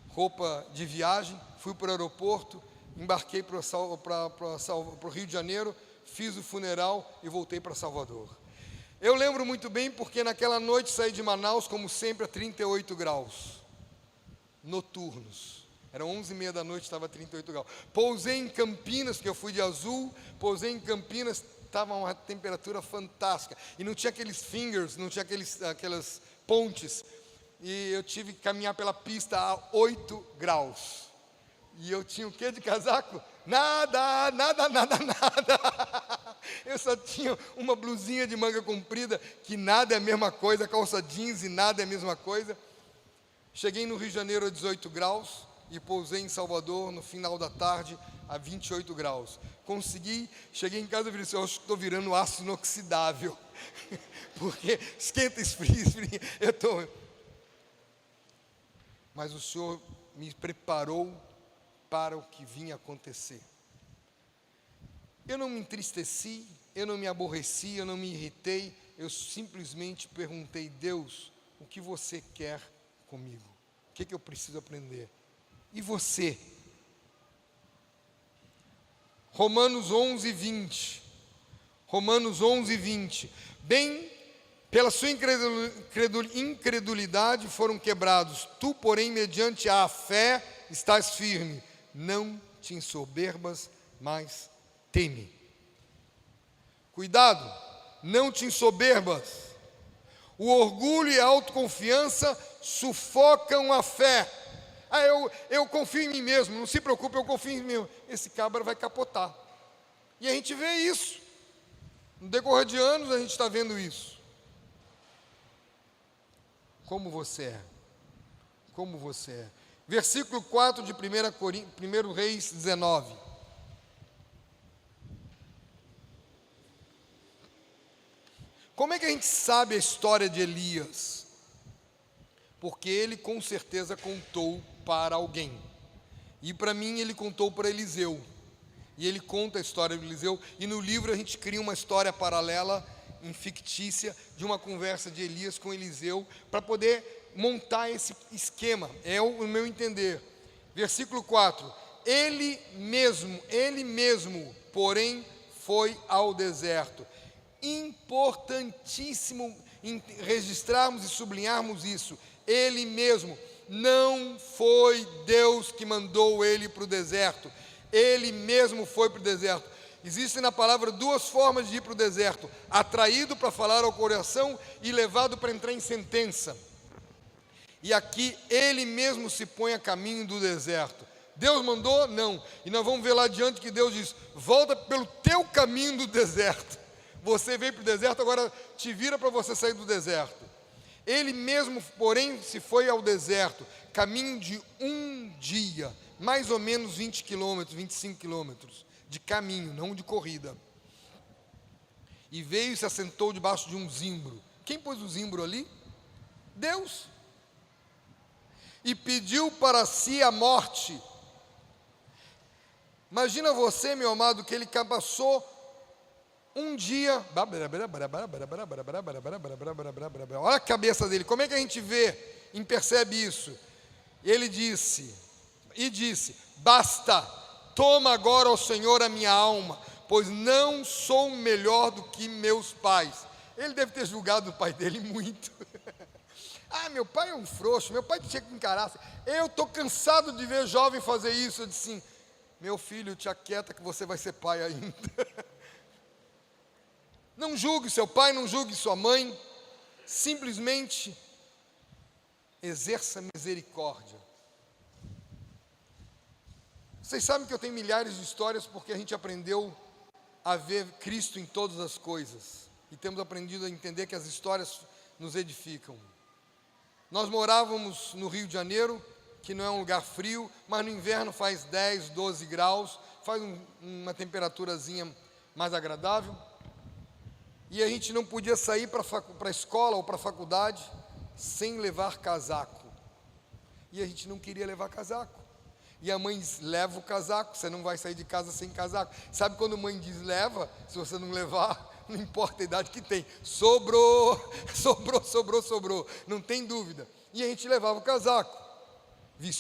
roupa de viagem, fui para o aeroporto, embarquei para o Rio de Janeiro, fiz o funeral e voltei para Salvador. Eu lembro muito bem porque naquela noite saí de Manaus, como sempre, a 38 graus, noturnos. Eram 11h30 da noite, estava a 38 graus. Pousei em Campinas, porque eu fui de Azul, pousei em Campinas, estava uma temperatura fantástica. E não tinha aqueles fingers, não tinha aquelas pontes. E eu tive que caminhar pela pista a 8 graus. E eu tinha o quê de casaco? Nada. Eu só tinha uma blusinha de manga comprida, que nada é a mesma coisa, calça jeans e nada é a mesma coisa. Cheguei no Rio de Janeiro a 18 graus e pousei em Salvador no final da tarde a 28 graus. Cheguei em casa e falei assim: eu acho que estou virando aço inoxidável, porque esquenta, esfria, Mas o Senhor me preparou para o que vinha acontecer. Eu não me entristeci, eu não me aborreci, eu não me irritei, eu simplesmente perguntei: Deus, o que você quer comigo? O que eu preciso aprender? E você? Romanos 11:20. Romanos 11:20. Bem, pela sua incredulidade foram quebrados. Tu, porém, mediante a fé, estás firme. Não te ensoberbas, mas teme. Cuidado, não te ensoberbas. O orgulho e a autoconfiança sufocam a fé. Eu confio em mim mesmo, não se preocupe, eu confio em mim mesmo. Esse cabra vai capotar. E a gente vê isso. No decorrer de anos a gente está vendo isso. Como você é? Como você é? Versículo 4 de 1 Reis 19. Como é que a gente sabe a história de Elias? Porque ele com certeza contou para alguém. E para mim ele contou para Eliseu. E ele conta a história de Eliseu. E no livro a gente cria uma história paralela, fictícia, de uma conversa de Elias com Eliseu, para poder montar esse esquema, é o meu entender. Versículo 4: ele mesmo, porém, foi ao deserto. Importantíssimo registrarmos e sublinharmos isso. Ele mesmo, não foi Deus que mandou ele para o deserto, ele mesmo foi para o deserto. Existem na palavra duas formas de ir para o deserto: atraído para falar ao coração e levado para entrar em sentença. E aqui ele mesmo se põe a caminho do deserto. Deus mandou? Não. E nós vamos ver lá adiante que Deus diz: volta pelo teu caminho do deserto. Você veio para o deserto, agora te vira para você sair do deserto. Ele mesmo, porém, se foi ao deserto, caminho de um dia, mais ou menos 20 quilômetros, 25 quilômetros, de caminho, não de corrida. E veio e se assentou debaixo de um zimbro. Quem pôs o zimbro ali? Deus. E pediu para si a morte. Imagina você, meu amado, que ele passou um dia. Olha a cabeça dele. Como é que a gente vê e percebe isso? Ele disse: basta, toma agora, ó Senhor, a minha alma, pois não sou melhor do que meus pais. Ele deve ter julgado o pai dele muito. Ah, meu pai é um frouxo, meu pai tinha que encarar. Eu estou cansado de ver jovem fazer isso. Eu disse assim: meu filho, te aquieta que você vai ser pai ainda. Não julgue seu pai, não julgue sua mãe. Simplesmente exerça misericórdia. Vocês sabem que eu tenho milhares de histórias porque a gente aprendeu a ver Cristo em todas as coisas. E temos aprendido a entender que as histórias nos edificam. Nós morávamos no Rio de Janeiro, que não é um lugar frio, mas no inverno faz 10, 12 graus, faz uma temperaturazinha mais agradável. E a gente não podia sair para a escola ou para a faculdade sem levar casaco. E a gente não queria levar casaco. E a mãe diz: leva o casaco, você não vai sair de casa sem casaco. Sabe quando a mãe diz leva, se você não levar, não importa a idade que tem, sobrou, não tem dúvida. E a gente levava o casaco.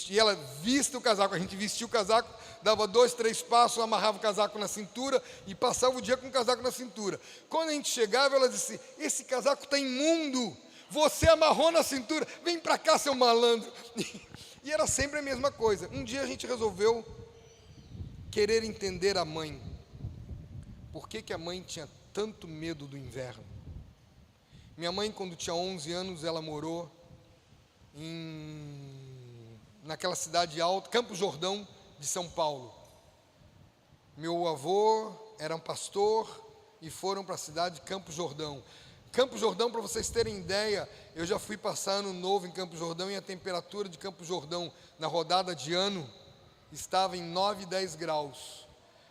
E ela viste o casaco, a gente vestia o casaco, dava 2, 3 passos, amarrava o casaco na cintura e passava o dia com o casaco na cintura. Quando a gente chegava, ela disse: esse casaco está imundo, você amarrou na cintura, vem para cá, seu malandro. E era sempre a mesma coisa. Um dia a gente resolveu querer entender a mãe. Por que a mãe tinha tanto medo do inverno? Minha mãe, quando tinha 11 anos, ela morou naquela cidade alta, Campos Jordão, de São Paulo. Meu avô era um pastor e foram para a cidade de Campos Jordão. Campos Jordão, para vocês terem ideia, eu já fui passar ano novo em Campos Jordão e a temperatura de Campos Jordão na rodada de ano estava em 9, 10 graus.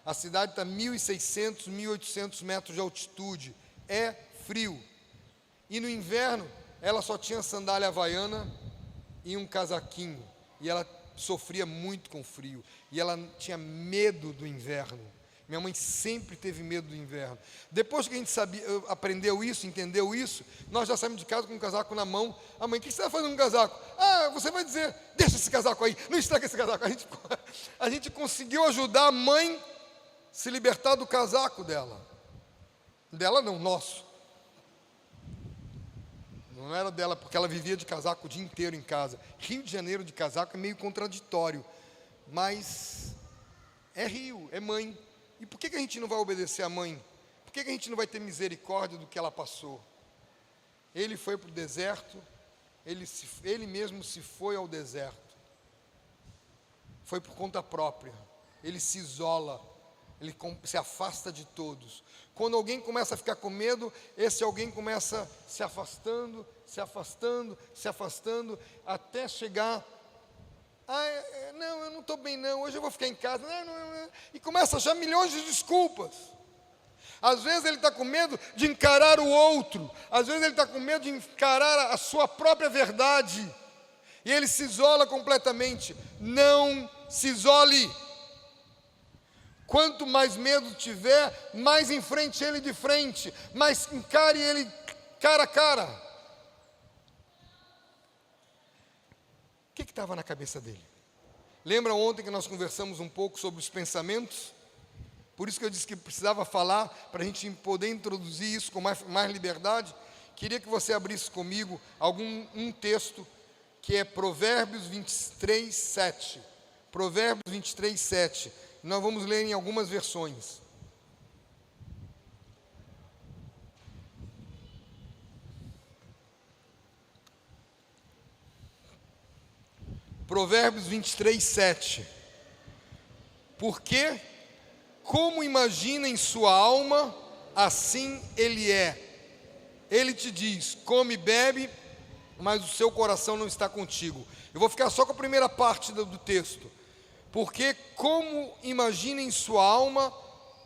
A cidade está a 1.600, 1.800 metros de altitude. É frio. E no inverno, ela só tinha sandália havaiana e um casaquinho. E ela sofria muito com frio. E ela tinha medo do inverno. Minha mãe sempre teve medo do inverno. Depois que a gente aprendeu isso, entendeu isso, nós já saímos de casa com um casaco na mão. A mãe: o que você está fazendo com um casaco? Ah, você vai dizer: deixa esse casaco aí, não estraga esse casaco. A gente conseguiu ajudar a mãe a se libertar do casaco dela. Dela não, nosso. Não era dela, porque ela vivia de casaco o dia inteiro em casa. Rio de Janeiro de casaco é meio contraditório, mas é Rio, é mãe. E por que a gente não vai obedecer à mãe? Por que a gente não vai ter misericórdia do que ela passou? Ele foi para o deserto, ele mesmo se foi ao deserto. Foi por conta própria. Ele se isola, ele se afasta de todos. Quando alguém começa a ficar com medo, esse alguém começa se afastando, até chegar: não, eu não estou bem não, hoje eu vou ficar em casa, não. E começa a achar milhões de desculpas. Às vezes ele está com medo de encarar o outro, às vezes ele está com medo de encarar a sua própria verdade, e ele se isola completamente. Não se isole. Quanto mais medo tiver, mais enfrente ele de frente, mais encare ele cara a cara. O que estava na cabeça dele? Lembra ontem que nós conversamos um pouco sobre os pensamentos? Por isso que eu disse que precisava falar, para a gente poder introduzir isso com mais liberdade. Queria que você abrisse comigo um texto, que é Provérbios 23, 7. Provérbios 23, 7. Nós vamos ler em algumas versões. Provérbios 23, 7. Porque, como imagina em sua alma, assim ele é. Ele te diz, come e bebe, mas o seu coração não está contigo. Eu vou ficar só com a primeira parte do texto. Porque, como imagina em sua alma,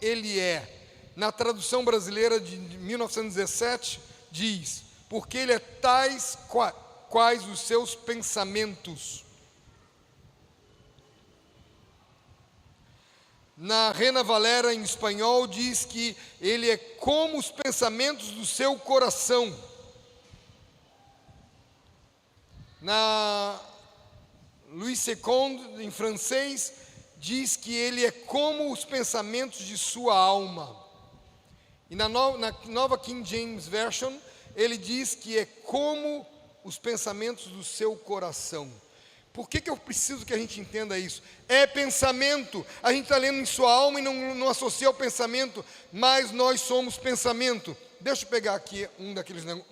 ele é. Na tradução brasileira de 1917, diz, porque ele é tais quais os seus pensamentos. Na Reina Valera, em espanhol, diz que ele é como os pensamentos do seu coração. Na Louis II, em francês, diz que ele é como os pensamentos de sua alma. E na nova King James Version, ele diz que é como os pensamentos do seu coração. Por que eu preciso que a gente entenda isso? É pensamento. A gente está lendo em sua alma e não associa ao pensamento, mas nós somos pensamento. Deixa eu pegar aqui um daqueles. Não.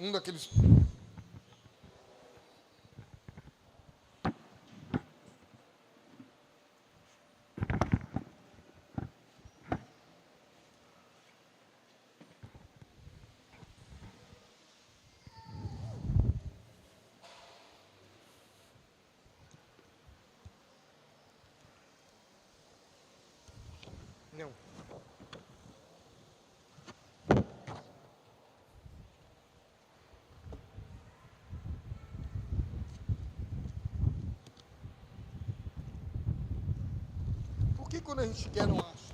Por que quando a gente quer não acha?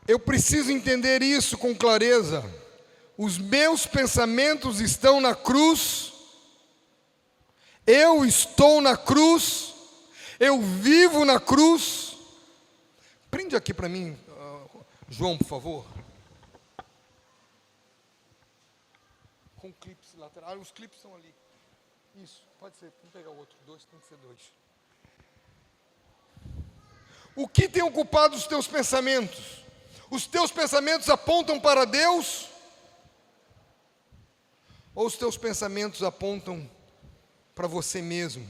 Eu preciso entender isso com clareza. Os meus pensamentos estão na cruz. Eu estou na cruz. Eu vivo na cruz. Prende aqui para mim, João, por favor. Com clipes laterais. Os clipes estão ali. Isso, pode ser. Vamos pegar o outro. Tem que ser dois. O que tem ocupado os teus pensamentos? Os teus pensamentos apontam para Deus? Ou os teus pensamentos apontam para você mesmo?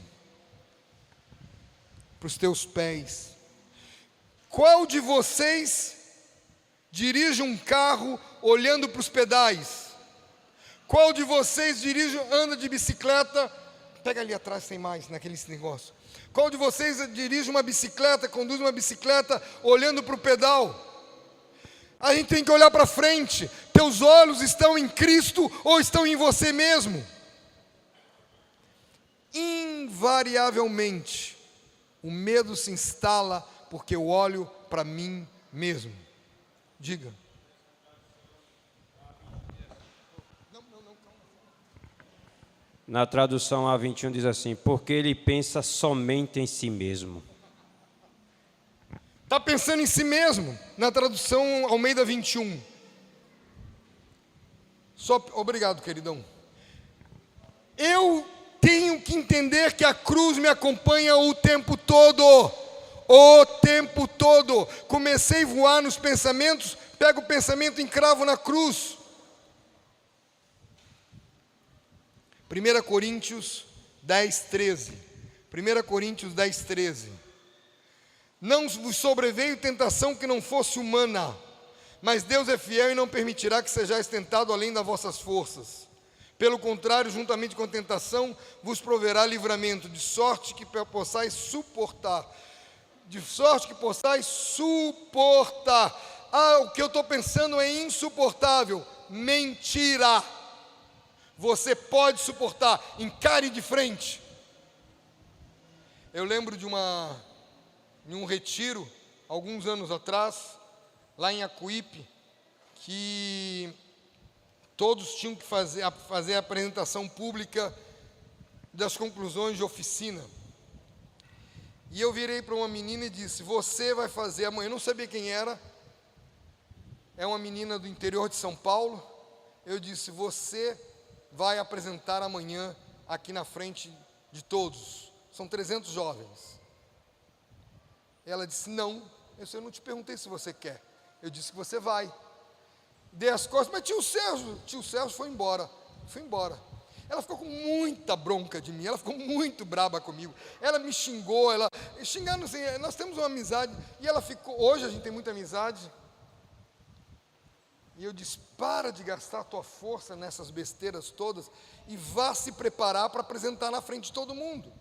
Para os teus pés? Qual de vocês dirige um carro olhando para os pedais? Qual de vocês anda de bicicleta? Pega ali atrás, tem mais naquele negócio. Qual de vocês dirige uma bicicleta, conduz uma bicicleta olhando para o pedal? A gente tem que olhar para frente. Teus olhos estão em Cristo ou estão em você mesmo? Invariavelmente, o medo se instala porque eu olho para mim mesmo. Diga. Na tradução A21 diz assim, porque ele pensa somente em si mesmo. Está pensando em si mesmo, na tradução Almeida 21. Obrigado, queridão. Eu tenho que entender que a cruz me acompanha o tempo todo. O tempo todo. Comecei a voar nos pensamentos, pego o pensamento e encravo na cruz. 1 Coríntios 10, 13. 1 Coríntios 10, 13. Não vos sobreveio tentação que não fosse humana, mas Deus é fiel e não permitirá que sejais tentado além das vossas forças. Pelo contrário, juntamente com a tentação, vos proverá livramento, de sorte que possais suportar. De sorte que possais suportar. O que eu estou pensando é insuportável. Mentira. Você pode suportar. Encare de frente. Eu lembro de um retiro, alguns anos atrás, lá em Acuípe, que todos tinham que fazer a apresentação pública das conclusões de oficina. E eu virei para uma menina e disse, você vai fazer amanhã. Eu não sabia quem era. É uma menina do interior de São Paulo. Eu disse, você vai apresentar amanhã aqui na frente de todos. São 300 jovens. Ela disse, não. Eu não te perguntei se você quer. Eu disse que você vai. Dei as costas, mas tio Sérgio foi embora. Fui embora. ela ficou com muita bronca de mim, ela ficou muito braba comigo, ela me xingou, xingando assim, nós temos uma amizade, e ela ficou, hoje a gente tem muita amizade, e eu disse, para de gastar a tua força nessas besteiras todas, e vá se preparar para apresentar na frente de todo mundo.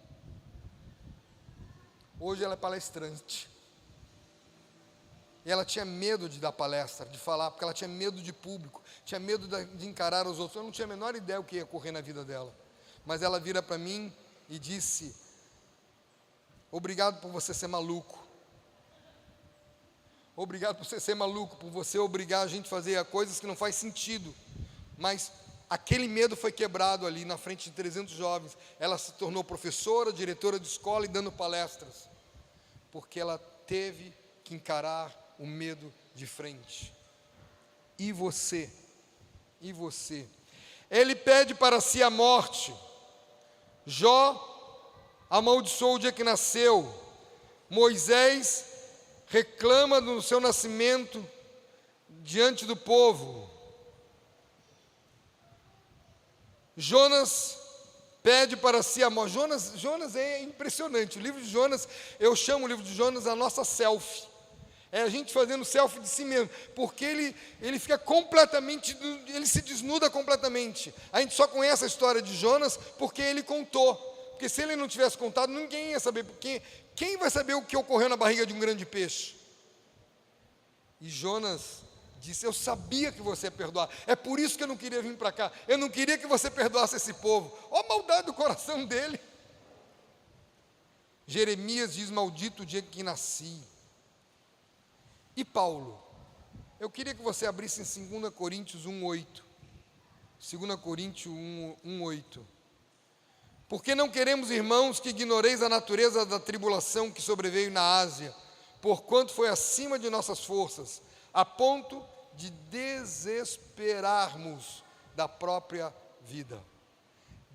Hoje ela é palestrante, e ela tinha medo de dar palestra, de falar, porque ela tinha medo de público, tinha medo de encarar os outros. Eu não tinha a menor ideia o que ia ocorrer na vida dela. Mas ela vira para mim e disse, obrigado por você ser maluco. Obrigado por você ser maluco, por você obrigar a gente a fazer coisas que não faz sentido. Mas aquele medo foi quebrado ali na frente de 300 jovens. Ela se tornou professora, diretora de escola e dando palestras. Porque ela teve que encarar o medo de frente. E você? E você? Ele pede para si a morte. Jó amaldiçoou o dia que nasceu. Moisés reclama do seu nascimento diante do povo. Jonas pede para si a morte. Jonas é impressionante. O livro de Jonas, eu chamo o livro de Jonas a nossa selfie. É a gente fazendo selfie de si mesmo, porque ele fica completamente, ele se desnuda completamente. A gente só conhece a história de Jonas porque ele contou. Porque se ele não tivesse contado, ninguém ia saber. Porque quem vai saber o que ocorreu na barriga de um grande peixe? E Jonas disse, eu sabia que você ia perdoar. É por isso que eu não queria vir para cá. Eu não queria que você perdoasse esse povo. Olha a maldade do coração dele. Jeremias diz, maldito o dia que nasci. E Paulo? Eu queria que você abrisse em 2 Coríntios 1:8. 2 Coríntios 1:8. Porque não queremos, irmãos, que ignoreis a natureza da tribulação que sobreveio na Ásia, porquanto foi acima de nossas forças, a ponto de desesperarmos da própria vida.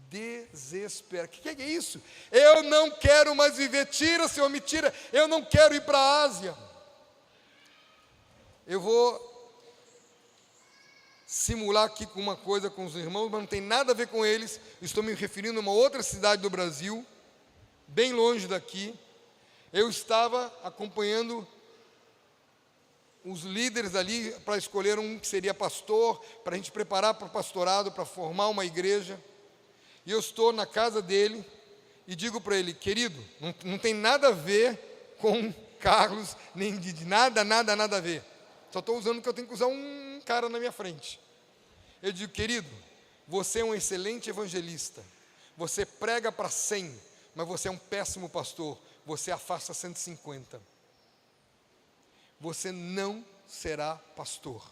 Desespero. O que é isso? Eu não quero mais viver. Tira, Senhor, me tira. Eu não quero ir para a Ásia. Eu vou simular aqui com uma coisa com os irmãos, mas não tem nada a ver com eles. Estou me referindo a uma outra cidade do Brasil, bem longe daqui. Eu estava acompanhando os líderes ali para escolher um que seria pastor, para a gente preparar para o pastorado, para formar uma igreja. E eu estou na casa dele e digo para ele, querido, não tem nada a ver com Carlos, nem de nada a ver. Só estou usando que eu tenho que usar um cara na minha frente. Eu digo, querido, você é um excelente evangelista. Você prega para 100, mas você é um péssimo pastor. Você afasta 150. Você não será pastor.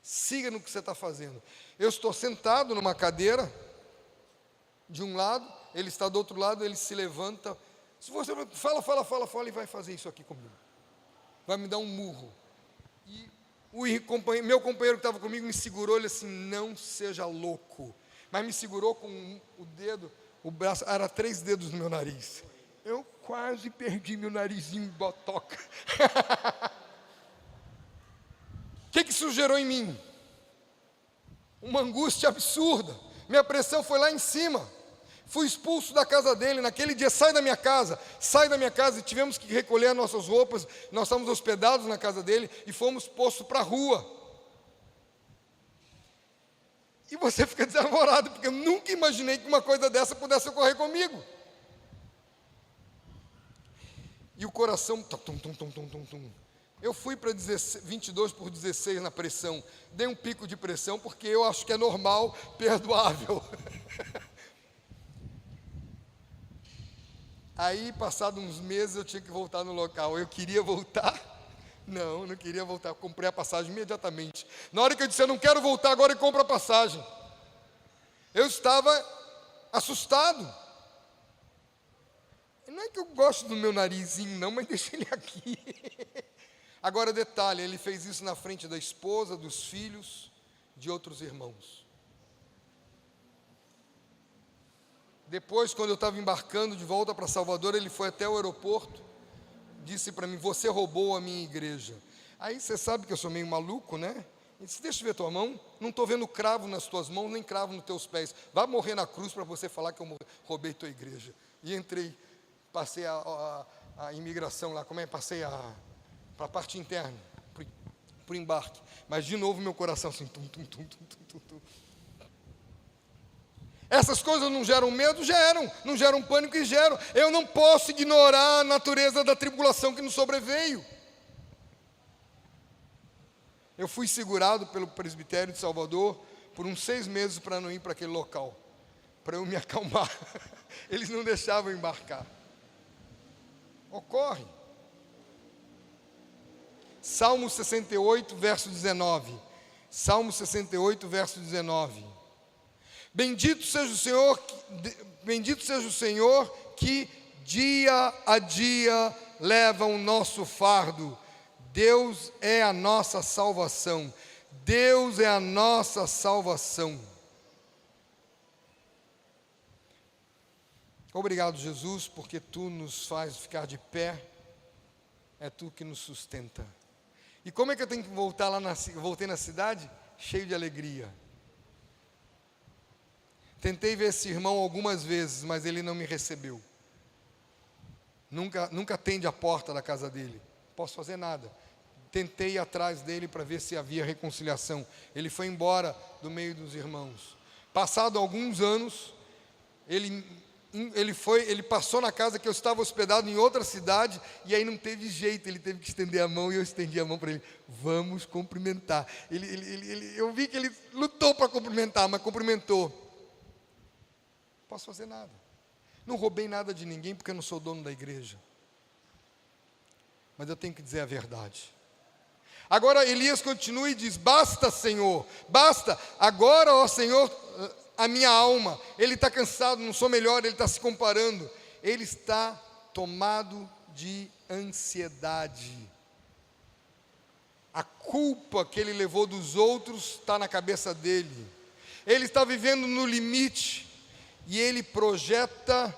Siga no que você está fazendo. Eu estou sentado numa cadeira, de um lado, ele está do outro lado, ele se levanta. Se você fala, e vai fazer isso aqui comigo. Vai me dar um murro. E meu companheiro que estava comigo me segurou, ele assim, não seja louco. Mas me segurou com o dedo, o braço, era 3 dedos no meu nariz. Eu quase perdi meu narizinho botoca. O que isso gerou em mim? Uma angústia absurda. Minha pressão foi lá em cima. Fui expulso da casa dele, naquele dia, sai da minha casa, e tivemos que recolher as nossas roupas, nós estávamos hospedados na casa dele, e fomos postos para a rua. E você fica desavorado, porque eu nunca imaginei que uma coisa dessa pudesse ocorrer comigo. E o coração, tum. Eu fui para 22/16 na pressão, dei um pico de pressão, porque eu acho que é normal, perdoável. Aí, passados uns meses, eu tinha que voltar no local. Eu queria voltar? Não queria voltar. Eu comprei a passagem imediatamente. Na hora que eu disse, eu não quero voltar agora, e compro a passagem. Eu estava assustado. Não é que eu gosto do meu narizinho, não, mas deixa ele aqui. Agora, detalhe, ele fez isso na frente da esposa, dos filhos, de outros irmãos. Depois, quando eu estava embarcando de volta para Salvador, ele foi até o aeroporto, disse para mim, você roubou a minha igreja. Aí você sabe que eu sou meio maluco, né? Ele disse, deixa eu ver tua mão, não estou vendo cravo nas tuas mãos, nem cravo nos teus pés. Vai morrer na cruz para você falar que eu roubei tua igreja. E entrei, passei a imigração lá, passei para a parte interna, para o embarque. Mas de novo meu coração assim, tum, tum, tum, tum, tum, tum. Essas coisas não geram medo? Geram. Não geram pânico? E geram. Eu não posso ignorar a natureza da tribulação que nos sobreveio. Eu fui segurado pelo presbitério de Salvador por uns 6 meses para não ir para aquele local, para eu me acalmar. Eles não deixavam eu embarcar. Ocorre. Salmo 68, verso 19. Salmo 68, verso 19. Bendito seja o Senhor que dia a dia leva o nosso fardo. Deus é a nossa salvação. Deus é a nossa salvação. Obrigado, Jesus, porque Tu nos faz ficar de pé. É Tu que nos sustenta. E como é que eu tenho que voltar lá? Voltei na cidade cheio de alegria. Tentei ver esse irmão algumas vezes, mas ele não me recebeu. Nunca atende a porta da casa dele. Não posso fazer nada. Tentei ir atrás dele para ver se havia reconciliação. Ele foi embora do meio dos irmãos. Passado alguns anos, ele passou na casa que eu estava hospedado em outra cidade, e aí não teve jeito, ele teve que estender a mão, e eu estendi a mão para ele. Vamos cumprimentar. Eu vi que ele lutou para cumprimentar, mas cumprimentou. Não posso fazer nada. Não roubei nada de ninguém, porque eu não sou dono da igreja. Mas eu tenho que dizer a verdade. Agora Elias continua e diz, basta, Senhor, basta, agora, ó Senhor, a minha alma. Ele está cansado, não sou melhor, ele está se comparando. Ele está tomado de ansiedade. A culpa que ele levou dos outros está na cabeça dele. Ele está vivendo no limite e ele projeta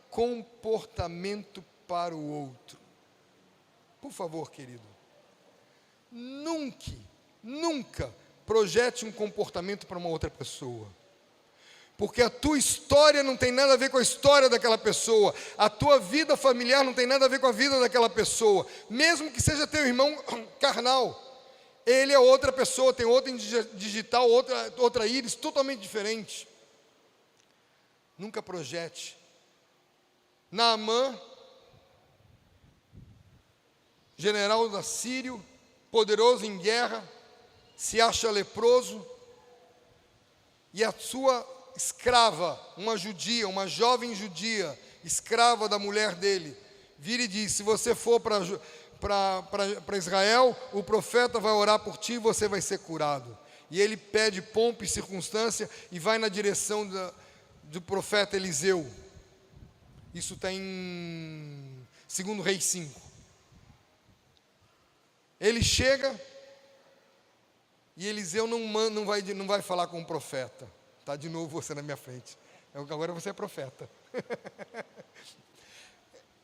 comportamento para o outro. Por favor, querido, nunca projete um comportamento para uma outra pessoa. Porque a tua história não tem nada a ver com a história daquela pessoa. A tua vida familiar não tem nada a ver com a vida daquela pessoa. Mesmo que seja teu irmão carnal. Ele é outra pessoa, tem outra digital, outra íris, totalmente diferente. Nunca projete. Naamã, general da Síria, poderoso em guerra, se acha leproso, e a sua escrava, uma judia, uma jovem judia, escrava da mulher dele, vira e diz, se você for para Israel, o profeta vai orar por ti e você vai ser curado. E ele pede pompa e circunstância e vai na direção do profeta Eliseu. Isso está em 2 Reis 5. Ele chega e Eliseu não vai falar com o profeta. Está de novo você na minha frente. Agora você é profeta.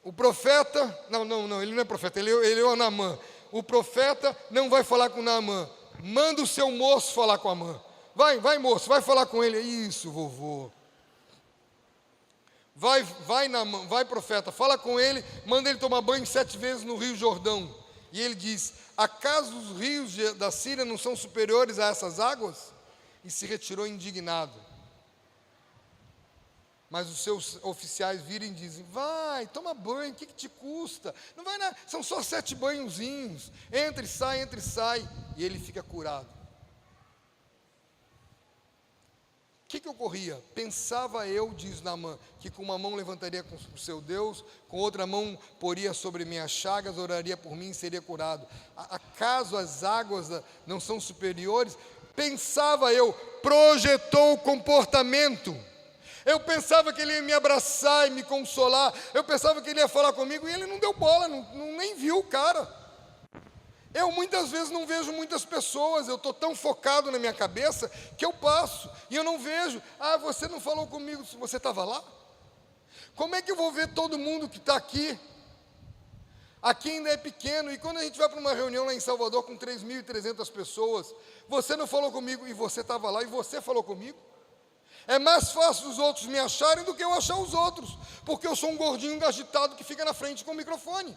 O profeta, não, ele não é profeta, ele é o Naamã. O profeta não vai falar com Naamã. Manda o seu moço falar com Naamã. Vai moço, vai falar com ele. Isso, vovô. Vai Naamã, vai profeta, fala com ele, manda ele tomar banho 7 vezes no Rio Jordão. E ele diz, acaso os rios da Síria não são superiores a essas águas? E se retirou indignado. Mas os seus oficiais viram e dizem, vai, toma banho, o que te custa? Não vai nada, são só 7 banhozinhos, entra e sai, e ele fica curado. O que ocorria? Pensava eu, diz Naamã, que com uma mão levantaria com o seu Deus, com outra mão poria sobre minhas chagas, oraria por mim e seria curado. Acaso as águas não são superiores? Pensava eu, projetou o comportamento. Eu pensava que ele ia me abraçar e me consolar. Eu pensava que ele ia falar comigo e ele não deu bola, nem viu o cara. Eu muitas vezes não vejo muitas pessoas, eu estou tão focado na minha cabeça que eu passo e eu não vejo. Ah, você não falou comigo se você estava lá? Como é que eu vou ver todo mundo que está aqui? Aqui ainda é pequeno, e quando a gente vai para uma reunião lá em Salvador com 3.300 pessoas, você não falou comigo, e você estava lá, e você falou comigo? É mais fácil os outros me acharem do que eu achar os outros, porque eu sou um gordinho agitado que fica na frente com o microfone.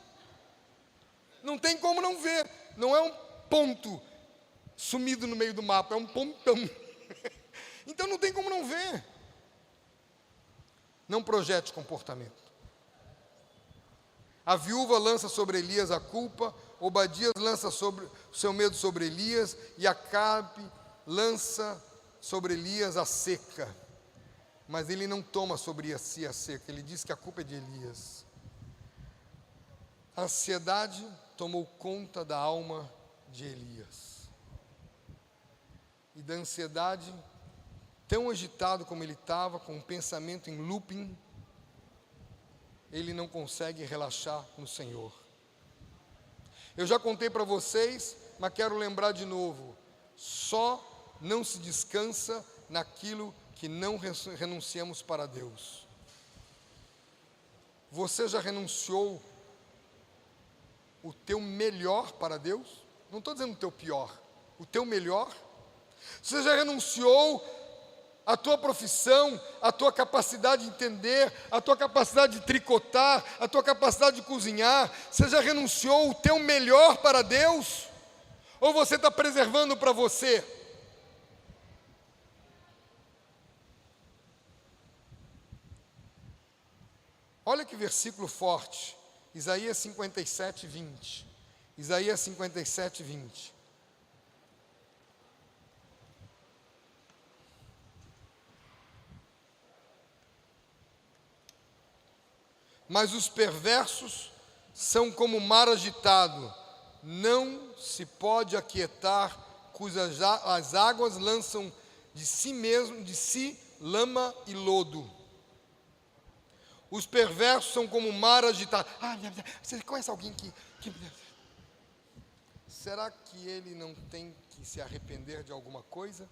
Não tem como não ver, não é um ponto sumido no meio do mapa, é um pontão. Então não tem como não ver. Não projete comportamento. A viúva lança sobre Elias a culpa, Obadias lança sobre o seu medo sobre Elias, e Acabe lança sobre Elias a seca. Mas ele não toma sobre si a seca, ele diz que a culpa é de Elias. A ansiedade tomou conta da alma de Elias. E da ansiedade, tão agitado como ele estava, com um pensamento em looping, ele não consegue relaxar no Senhor. Eu já contei para vocês, mas quero lembrar de novo. Só não se descansa naquilo que não renunciamos para Deus. Você já renunciou o teu melhor para Deus? Não estou dizendo o teu pior, o teu melhor. Você já renunciou a tua profissão, a tua capacidade de entender, a tua capacidade de tricotar, a tua capacidade de cozinhar? Você já renunciou o teu melhor para Deus? Ou você está preservando para você? Olha que versículo forte, Isaías 57, 20. Isaías 57, 20. Mas os perversos são como o mar agitado, não se pode aquietar, cujas as águas lançam de si lama e lodo. Os perversos são como o mar agitado. Você conhece alguém que... Será que ele não tem que se arrepender de alguma coisa?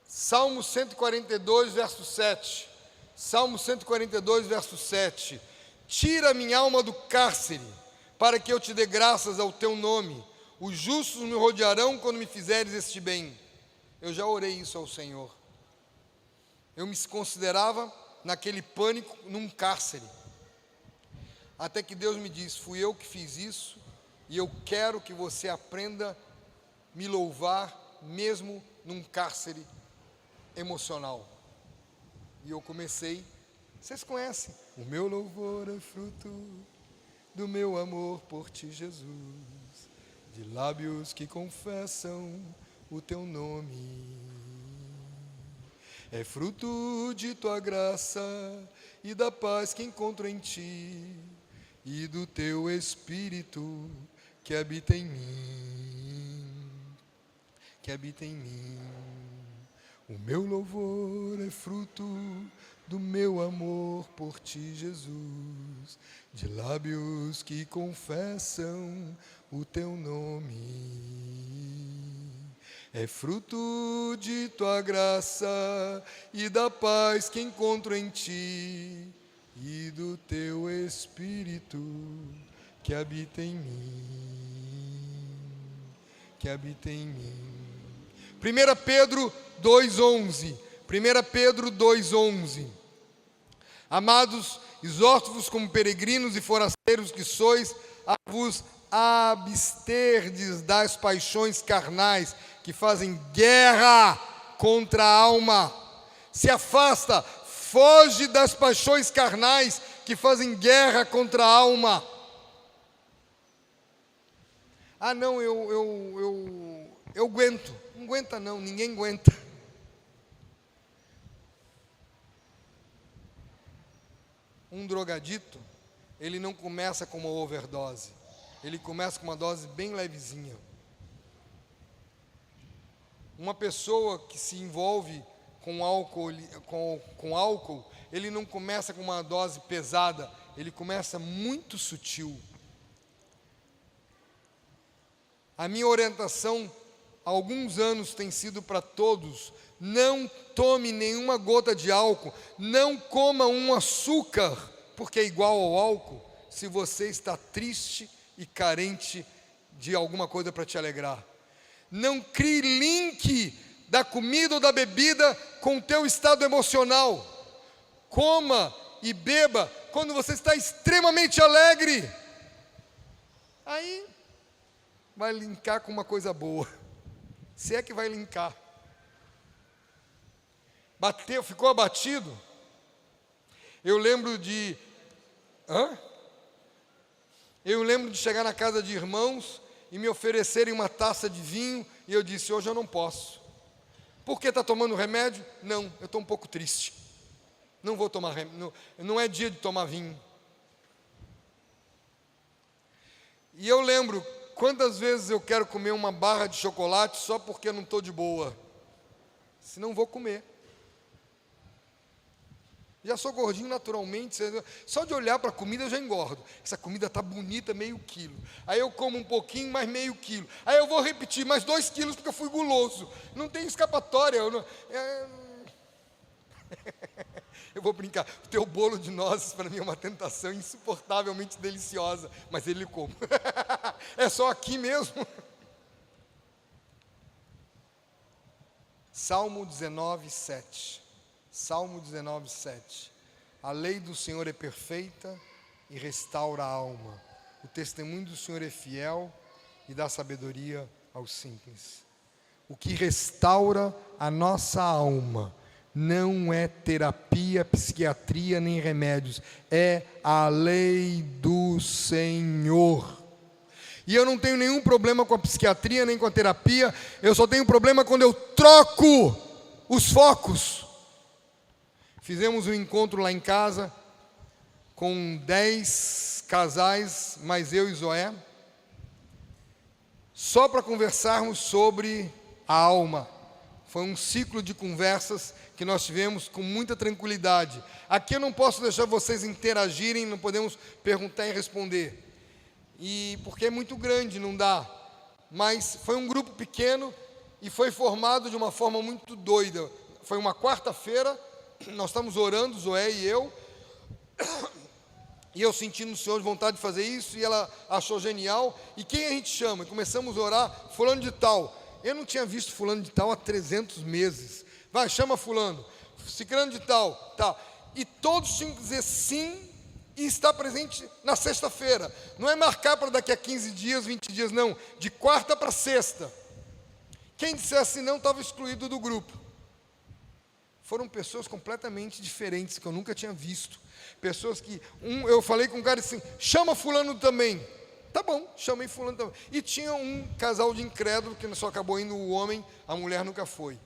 Salmo 142, verso 7. Salmo 142, verso 7. Tira minha alma do cárcere, para que eu te dê graças ao teu nome. Os justos me rodearão quando me fizeres este bem. Eu já orei isso ao Senhor. Eu me considerava naquele pânico, num cárcere. Até que Deus me disse, fui eu que fiz isso, e eu quero que você aprenda a me louvar, mesmo num cárcere emocional. E eu comecei, vocês conhecem, o meu louvor é fruto do meu amor por ti, Jesus, de lábios que confessam o teu nome. É fruto de tua graça e da paz que encontro em ti, e do teu Espírito que habita em mim, que habita em mim. O meu louvor é fruto do meu amor por ti, Jesus, de lábios que confessam o teu nome. É fruto de tua graça e da paz que encontro em ti, e do teu Espírito que habita em mim, que habita em mim. 1 Pedro 2,11. 1 Pedro 2,11. Amados, exorto-vos como peregrinos e forasteiros que sois, a vos absterdes das paixões carnais que fazem guerra contra a alma. Se afasta, foge das paixões carnais que fazem guerra contra a alma. Não, eu aguento. Não aguenta não, ninguém aguenta. Um drogadito, ele não começa com uma overdose. Ele começa com uma dose bem levezinha. Uma pessoa que se envolve com álcool, ele não começa com uma dose pesada, ele começa muito sutil. A minha orientação há alguns anos tem sido para todos não tome nenhuma gota de álcool, não coma um açúcar, porque é igual ao álcool, se você está triste e carente de alguma coisa para te alegrar. Não crie link da comida ou da bebida com o teu estado emocional. Coma e beba quando você está extremamente alegre. Aí vai linkar com uma coisa boa. Se é que vai linkar. Bateu, ficou abatido? Eu lembro de chegar na casa de irmãos e me oferecerem uma taça de vinho, e eu disse: hoje eu não posso. Por que está tomando remédio? Não, eu estou um pouco triste. Não vou tomar remédio, não é dia de tomar vinho. E eu lembro quantas vezes eu quero comer uma barra de chocolate só porque eu não estou de boa. Se não, vou comer. Já sou gordinho naturalmente, só de olhar para a comida eu já engordo. Essa comida está bonita, meio quilo. Aí eu como um pouquinho, mais meio quilo. Aí eu vou repetir, mais 2 quilos porque eu fui guloso. Não tem escapatória. Eu vou brincar. O teu bolo de nozes para mim é uma tentação insuportavelmente deliciosa, mas ele como. É só aqui mesmo. Salmo 19, 7. Salmo 19, 7. A lei do Senhor é perfeita e restaura a alma. O testemunho do Senhor é fiel e dá sabedoria aos simples. O que restaura a nossa alma não é terapia, psiquiatria nem remédios. É a lei do Senhor. E eu não tenho nenhum problema com a psiquiatria nem com a terapia. Eu só tenho problema quando eu troco os focos. Fizemos um encontro lá em casa com 10 casais, mais eu e Zoé, só para conversarmos sobre a alma. Foi um ciclo de conversas que nós tivemos com muita tranquilidade. Aqui eu não posso deixar vocês interagirem, não podemos perguntar e responder. E porque é muito grande, não dá. Mas foi um grupo pequeno e foi formado de uma forma muito doida. Foi uma quarta-feira. Nós estamos orando, Zoé e eu sentindo o Senhor de vontade de fazer isso, e ela achou genial. E quem a gente chama? E começamos a orar, fulano de tal. Eu não tinha visto fulano de tal há 300 meses. Vai, chama fulano, ciclano de tal, tal. E todos tinham que dizer sim e estar presente na sexta-feira. Não é marcar para daqui a 15 dias, 20 dias, não. De quarta para sexta. Quem dissesse não estava excluído do grupo. Foram pessoas completamente diferentes, que eu nunca tinha visto. Pessoas que, eu falei com um cara assim, chama fulano também. Tá bom, chamei fulano também. E tinha um casal de incrédulo, que só acabou indo o homem, a mulher nunca foi.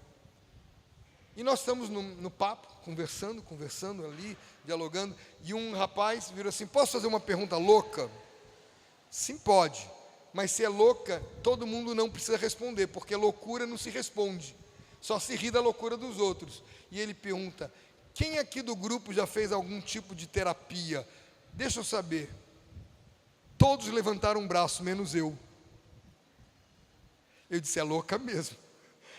E nós estamos no papo, conversando ali, dialogando, e um rapaz virou assim: posso fazer uma pergunta louca? Sim, pode. Mas se é louca, todo mundo não precisa responder, porque loucura não se responde. Só se ri da loucura dos outros. E ele pergunta: quem aqui do grupo já fez algum tipo de terapia? Deixa eu saber. Todos levantaram o braço, menos eu. Eu disse: é louca mesmo.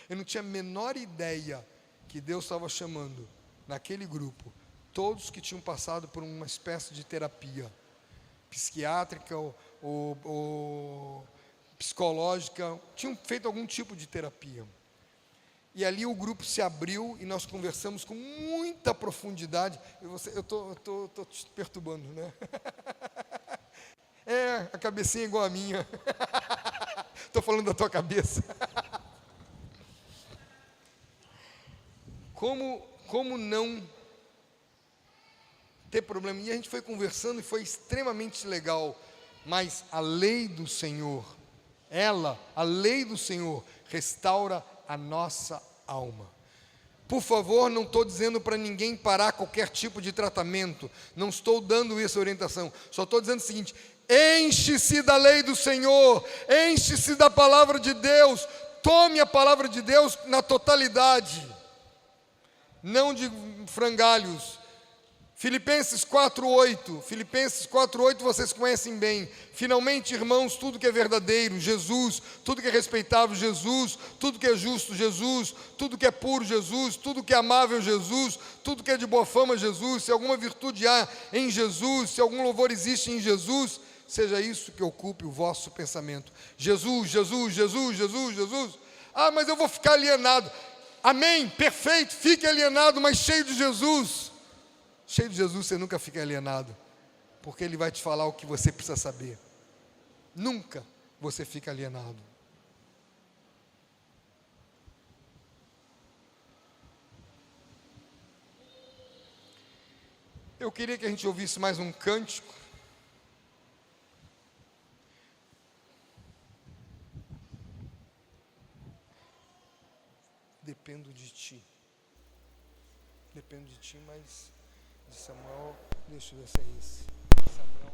Eu não tinha a menor ideia que Deus estava chamando naquele grupo todos que tinham passado por uma espécie de terapia psiquiátrica ou psicológica, tinham feito algum tipo de terapia. E ali o grupo se abriu e nós conversamos com muita profundidade. Eu estou te perturbando, né? É, a cabecinha é igual a minha. Estou falando da tua cabeça. Como não ter problema? E a gente foi conversando e foi extremamente legal. Mas a lei do Senhor, a lei do Senhor, restaura a nossa alma. Por favor, não estou dizendo para ninguém parar qualquer tipo de tratamento. Não estou dando essa orientação. Só estou dizendo o seguinte: enche-se da lei do Senhor, enche-se da palavra de Deus. Tome a palavra de Deus na totalidade, não de frangalhos. Filipenses 4:8, Filipenses 4:8 vocês conhecem bem. Finalmente, irmãos, tudo que é verdadeiro, Jesus, tudo que é respeitável, Jesus, tudo que é justo, Jesus, tudo que é puro, Jesus, tudo que é amável, Jesus, tudo que é de boa fama, Jesus, se alguma virtude há em Jesus, se algum louvor existe em Jesus, seja isso que ocupe o vosso pensamento. Jesus, Jesus, Jesus, Jesus, Jesus. Ah, mas eu vou ficar alienado. Amém, perfeito, fique alienado, mas cheio de Jesus. Cheio de Jesus você nunca fica alienado, porque Ele vai te falar o que você precisa saber. Nunca você fica alienado. Eu queria que a gente ouvisse mais um cântico. Dependo de Ti. Dependo de Ti, mas de Samuel, deixa eu ver se é esse. Samuel.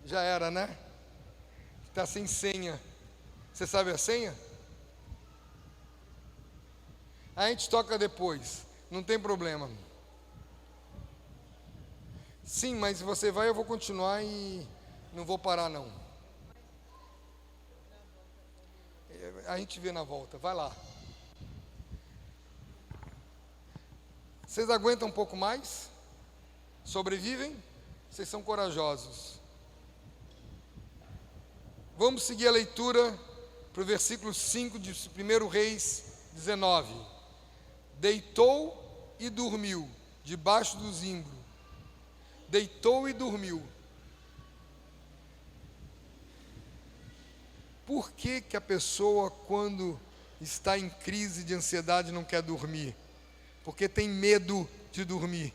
Já era, né? Está sem senha. Você sabe a senha? A gente toca depois, não tem problema. Sim, mas se você vai, eu vou continuar e não vou parar não. A gente vê na volta, vai lá. Vocês aguentam um pouco mais? Sobrevivem? Vocês são corajosos. Vamos seguir a leitura para o versículo 5 de 1 Reis 19. Deitou e dormiu debaixo do zimbro. Deitou e dormiu. Por que que a pessoa, quando está em crise de ansiedade, não quer dormir? Porque tem medo de dormir.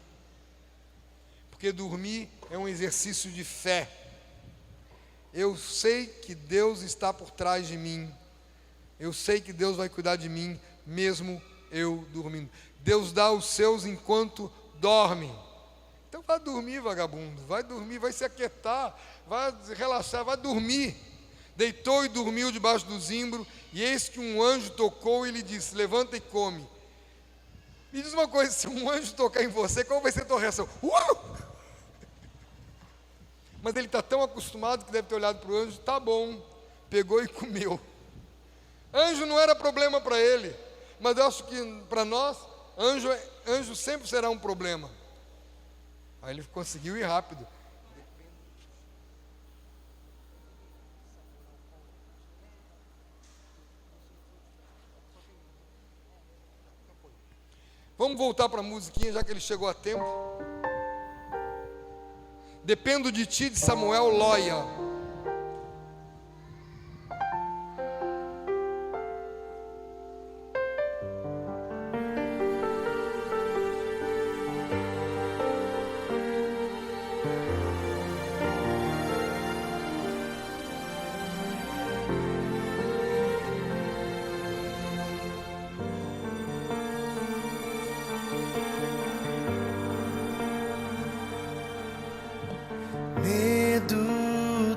Porque dormir é um exercício de fé. Eu sei que Deus está por trás de mim. Eu sei que Deus vai cuidar de mim, mesmo eu dormindo. Deus dá os seus enquanto dorme. Então vai dormir, vagabundo. Vai dormir, vai se aquietar, vai relaxar, vai dormir. Deitou e dormiu debaixo do zimbro, e eis que um anjo tocou e lhe disse: levanta e come. Me diz uma coisa, se um anjo tocar em você, qual vai ser a tua reação? Uau! Mas ele está tão acostumado que deve ter olhado para o anjo, tá bom, pegou e comeu. Anjo não era problema para ele, mas eu acho que para nós, anjo sempre será um problema. Aí ele conseguiu ir rápido. Vamos voltar para a musiquinha, já que ele chegou a tempo. Dependo de Ti, de Samuel Loya.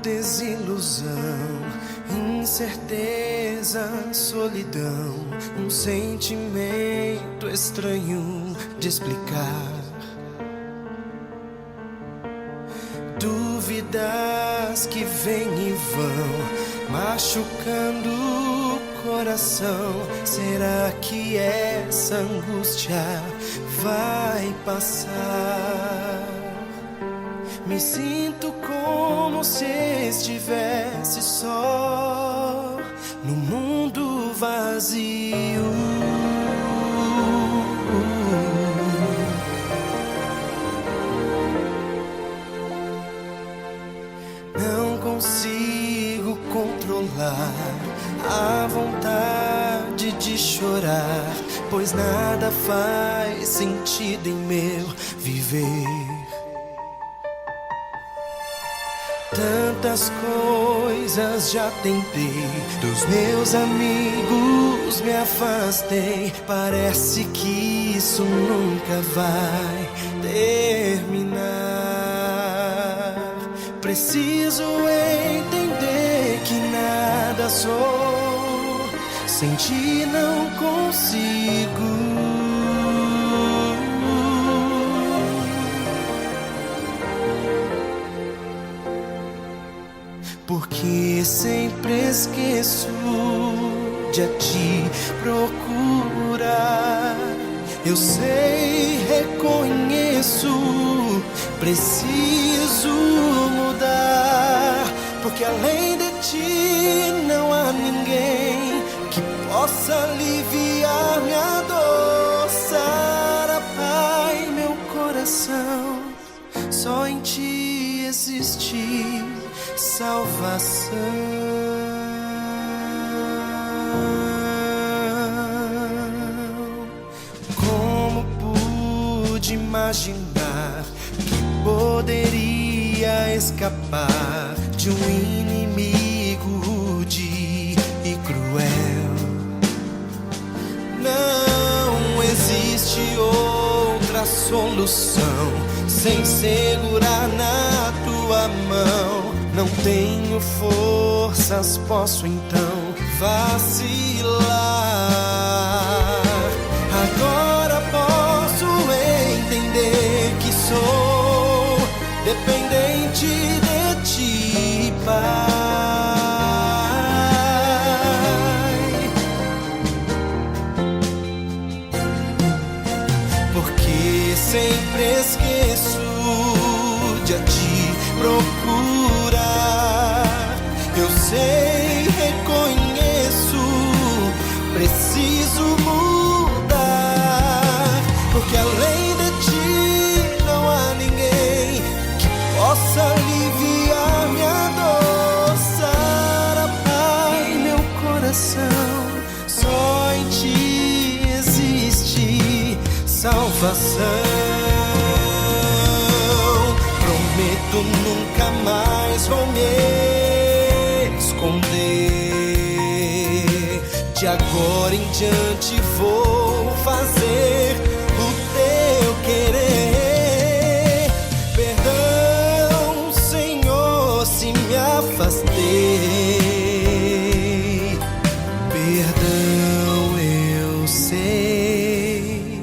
Desilusão, incerteza, solidão, um sentimento estranho de explicar. Dúvidas que vêm e vão, machucando o coração. Será que essa angústia vai passar? Me sinto como se estivesse só no mundo vazio. Não consigo controlar a vontade de chorar, pois nada faz sentido em meu viver. Tantas coisas já tentei, dos meus amigos me afastei. Parece que isso nunca vai terminar. Preciso entender que nada nada sou, sem ti não consigo. Porque sempre esqueço de a ti procurar. Eu sei, reconheço, preciso mudar. Porque além de ti não há ninguém que possa aliviar minha dor. Sara, Pai, meu coração, só em ti existe salvação. Como pude imaginar que poderia escapar de um inimigo rude e cruel? Não existe outra solução sem segurar na tua mão. Não tenho forças, posso então vacilar. Agora posso entender que sou dependente de ti, Pai. Porque sempre esqueço de a ti procurar. Eu sei, reconheço, preciso mudar. Porque além de ti não há ninguém que possa aliviar minha dor. Sara, Pai, meu coração, só em ti existe salvação. Prometo nunca mais vou me esconder. De agora em diante vou fazer o teu querer. Perdão, Senhor, se me afastei. Perdão, eu sei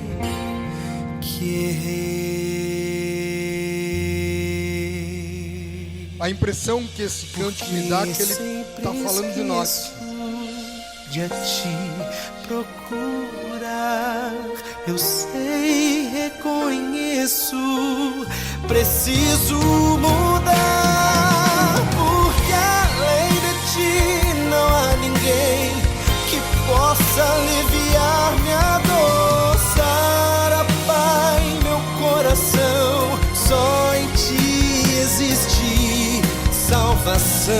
que errei. A impressão que esse cântico me dá é que ele está falando de nós. De a ti procurar, eu sei, reconheço, preciso mudar. Porque além de ti não há ninguém que possa aliviar minha dor. Sara, Pai, meu coração, só em ti existe salvação.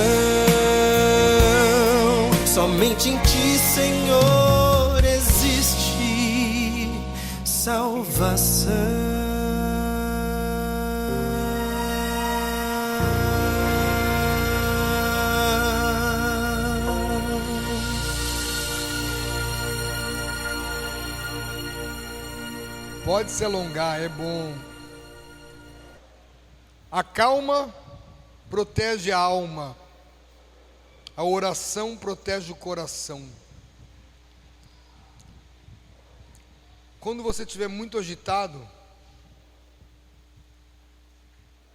Somente em ti, Senhor, existe salvação. Pode se alongar, é bom. A calma protege a alma. A oração protege o coração. Quando você estiver muito agitado,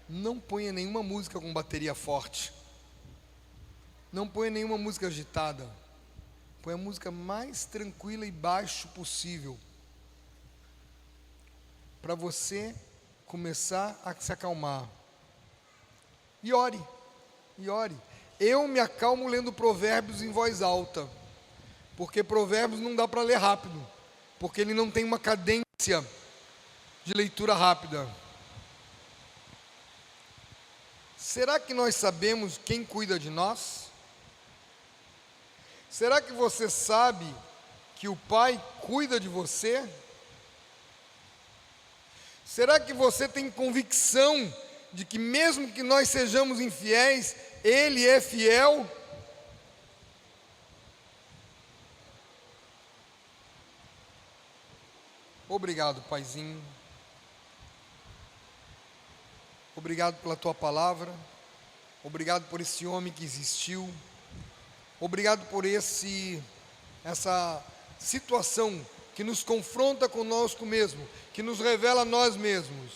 não ponha nenhuma música com bateria forte. Não ponha nenhuma música agitada. Põe a música mais tranquila e baixo possível, para você começar a se acalmar. E ore, e ore. Eu me acalmo lendo Provérbios em voz alta, porque Provérbios não dá para ler rápido, porque ele não tem uma cadência de leitura rápida. Será que nós sabemos quem cuida de nós? Será que você sabe que o Pai cuida de você? Será que você tem convicção de que mesmo que nós sejamos infiéis, Ele é fiel? Obrigado, Paizinho. Obrigado pela Tua palavra. Obrigado por esse homem que existiu. Obrigado por essa situação que nos confronta conosco mesmo, que nos revela a nós mesmos.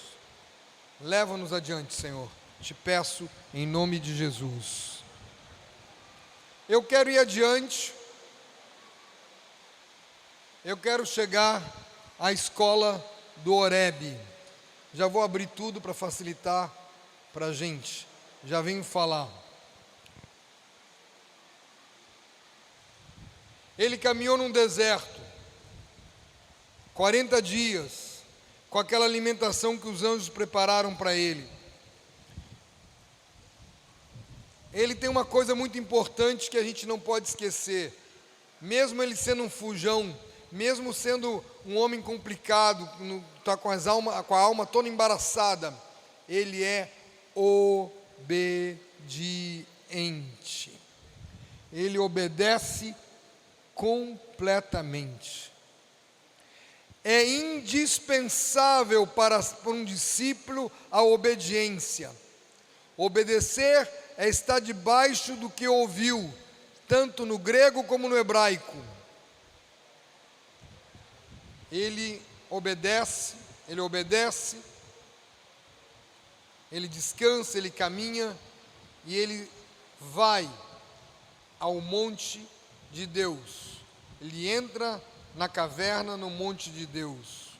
Leva-nos adiante, Senhor. Te peço em nome de Jesus. Eu quero ir adiante. Eu quero chegar à escola do Horebe. Já vou abrir tudo para facilitar para a gente. Já venho falar. Ele caminhou num deserto, 40 dias, com aquela alimentação que os anjos prepararam para ele. Ele tem uma coisa muito importante que a gente não pode esquecer. Mesmo ele sendo um fujão, mesmo sendo um homem complicado, está com a alma toda embaraçada, ele é obediente. Ele obedece completamente. É indispensável para um discípulo a obediência. Obedecer é estar debaixo do que ouviu, tanto no grego como no hebraico. Ele obedece, ele descansa, ele caminha e ele vai ao monte de Deus. Ele entra na caverna no monte de Deus.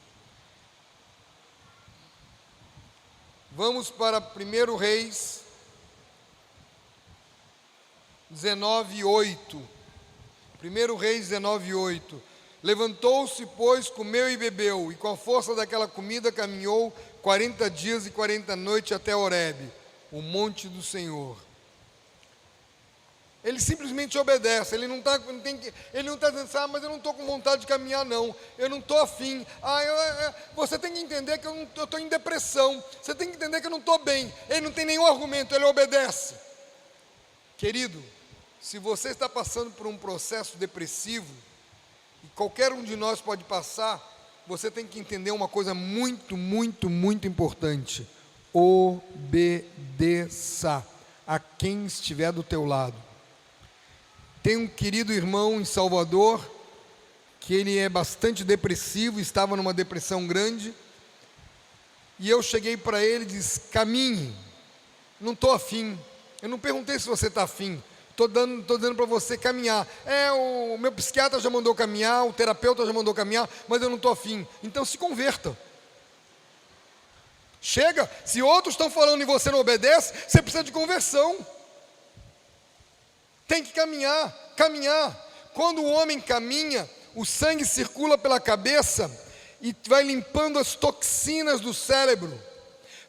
Vamos para 1 Reis 19:8. 1 Reis 19:8. Levantou-se, pois, comeu e bebeu, e com a força daquela comida caminhou 40 dias e 40 noites até Horebe, o monte do Senhor. Ele simplesmente obedece, ele não está dizendo assim, mas eu não estou com vontade de caminhar não, eu não estou afim, você tem que entender que eu estou em depressão, você tem que entender que eu não estou bem, ele não tem nenhum argumento, ele obedece. Querido, se você está passando por um processo depressivo, e qualquer um de nós pode passar, você tem que entender uma coisa muito, muito, muito importante: obedeça a quem estiver do teu lado. Tem um querido irmão em Salvador, que ele é bastante depressivo, estava numa depressão grande, e eu cheguei para ele e disse: caminhe, não estou afim. Eu não perguntei se você está afim, estou dando para você caminhar. O meu psiquiatra já mandou caminhar, o terapeuta já mandou caminhar, mas eu não estou afim. Então se converta. Chega, se outros estão falando e você não obedece, você precisa de conversão. Tem que caminhar. Quando o homem caminha, o sangue circula pela cabeça e vai limpando as toxinas do cérebro,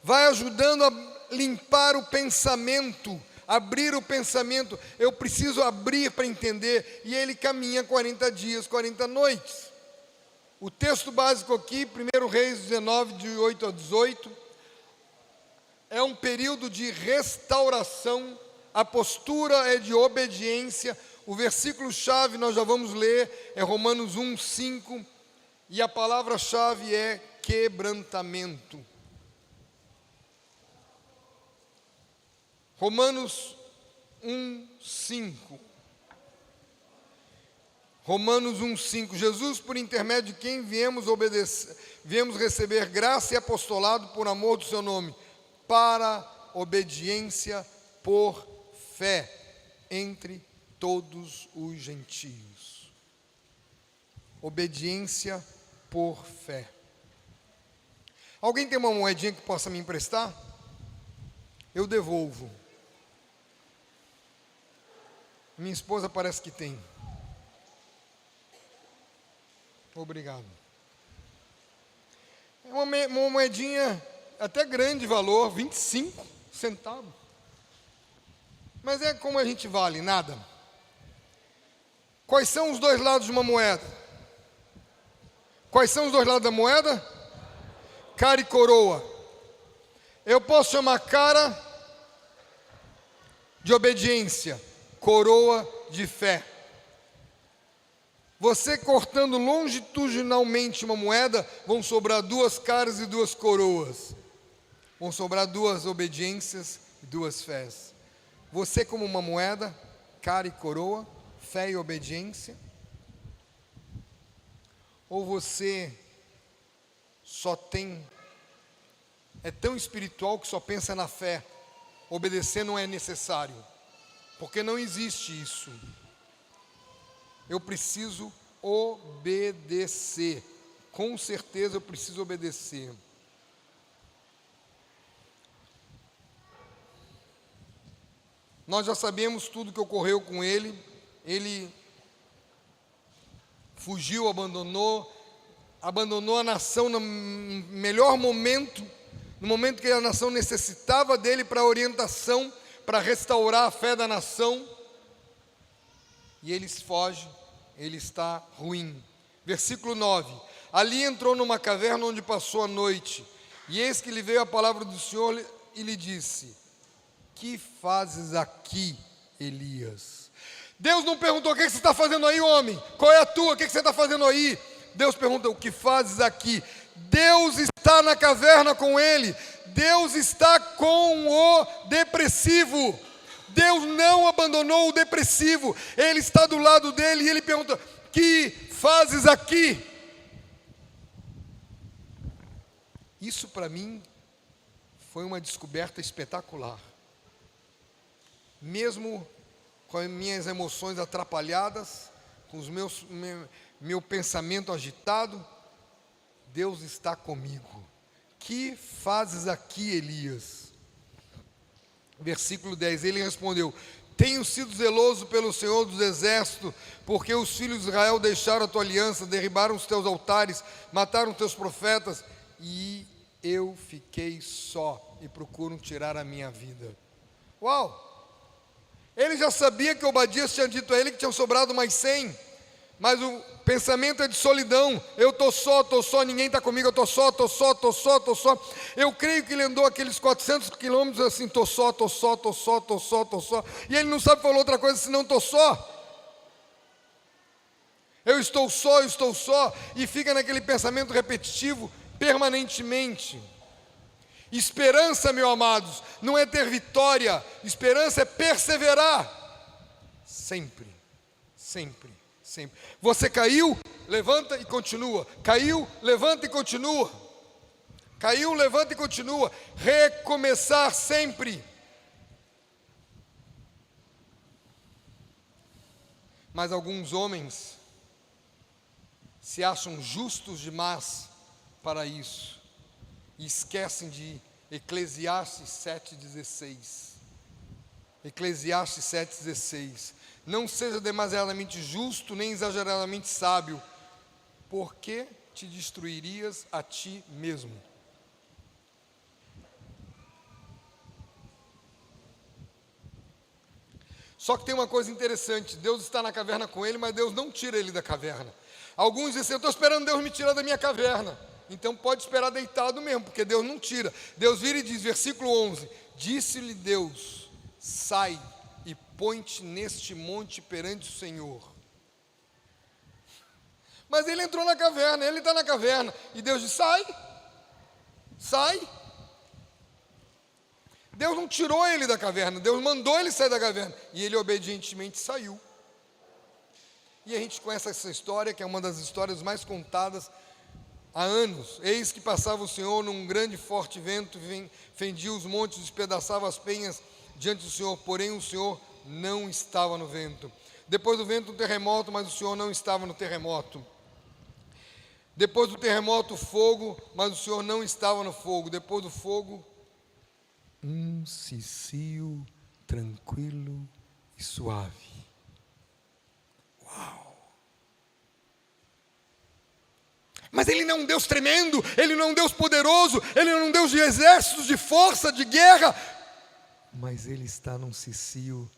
vai ajudando a limpar o pensamento, abrir o pensamento. Eu preciso abrir para entender. E ele caminha 40 dias, 40 noites. O texto básico aqui, 1 Reis 19, de 8 a 18, é um período de restauração. A postura é de obediência. O versículo-chave nós já vamos ler, é Romanos 1:5, e a palavra-chave é quebrantamento. Romanos 1:5. Romanos 1:5. Jesus, por intermédio de quem viemos receber graça e apostolado por amor do seu nome, para obediência por fé entre todos os gentios. Obediência por fé. Alguém tem uma moedinha que possa me emprestar? Eu devolvo. Minha esposa parece que tem. Obrigado. É uma moedinha até grande valor, 25 centavos. Mas é como a gente vale, nada. Quais são os dois lados de uma moeda? Quais são os dois lados da moeda? Cara e coroa. Eu posso chamar cara de obediência, coroa de fé. Você cortando longitudinalmente uma moeda, vão sobrar duas caras e duas coroas. Vão sobrar duas obediências e duas fés. Você como uma moeda, cara e coroa, fé e obediência? Ou você é tão espiritual que só pensa na fé, obedecer não é necessário, porque não existe isso. Eu preciso obedecer, com certeza eu preciso obedecer. Nós já sabemos tudo que ocorreu com ele. Ele fugiu, abandonou a nação no melhor momento, no momento que a nação necessitava dele para orientação, para restaurar a fé da nação. E ele foge, ele está ruim. Versículo 9: ali entrou numa caverna onde passou a noite, e eis que lhe veio a palavra do Senhor e lhe disse: que fazes aqui, Elias? Deus não perguntou: o que você está fazendo aí, homem? Qual é a tua? O que você está fazendo aí? Deus pergunta: o que fazes aqui? Deus está na caverna com ele. Deus está com o depressivo. Deus não abandonou o depressivo. Ele está do lado dele e ele pergunta: que fazes aqui? Isso para mim foi uma descoberta espetacular. Mesmo com as minhas emoções atrapalhadas, com meu pensamento agitado, Deus está comigo. Que fazes aqui, Elias? Versículo 10, ele respondeu: tenho sido zeloso pelo Senhor dos Exércitos, porque os filhos de Israel deixaram a tua aliança, derribaram os teus altares, mataram os teus profetas, e eu fiquei só e procuram tirar a minha vida. Uau! Ele já sabia que Obadias tinha dito a ele que tinham sobrado mais 100, mas o pensamento é de solidão. Eu estou só, ninguém está comigo, eu estou só. Eu creio que ele andou aqueles 400 quilômetros assim: estou só. E ele não sabe falar outra coisa senão estou só. Eu estou só, e fica naquele pensamento repetitivo permanentemente. Esperança, meus amados, não é ter vitória, esperança é perseverar. Sempre. Você caiu, levanta e continua. Caiu, levanta e continua. Caiu, levanta e continua. Recomeçar sempre. Mas alguns homens se acham justos demais para isso. E esquecem de Eclesiastes 7,16. Eclesiastes 7,16. Não seja demasiadamente justo, nem exageradamente sábio, porque te destruirias a ti mesmo. Só que tem uma coisa interessante: Deus está na caverna com ele, mas Deus não tira ele da caverna. Alguns dizem assim: eu estou esperando Deus me tirar da minha caverna. Então pode esperar deitado mesmo, porque Deus não tira. Deus vira e diz, versículo 11: disse-lhe Deus: sai e põe-te neste monte perante o Senhor. Mas ele entrou na caverna, ele está na caverna, e Deus diz: sai. Deus não tirou ele da caverna, Deus mandou ele sair da caverna, e ele obedientemente saiu. E a gente conhece essa história, que é uma das histórias mais contadas há anos. Eis que passava o Senhor num grande e forte vento, fendia os montes, despedaçava as penhas diante do Senhor, porém o Senhor não estava no vento. Depois do vento, um terremoto, mas o Senhor não estava no terremoto. Depois do terremoto, fogo, mas o Senhor não estava no fogo. Depois do fogo, um cicio tranquilo e suave. Uau! Mas Ele não é um Deus tremendo, Ele não é um Deus poderoso, Ele não é um Deus de exércitos, de força, de guerra. Mas Ele está num cicio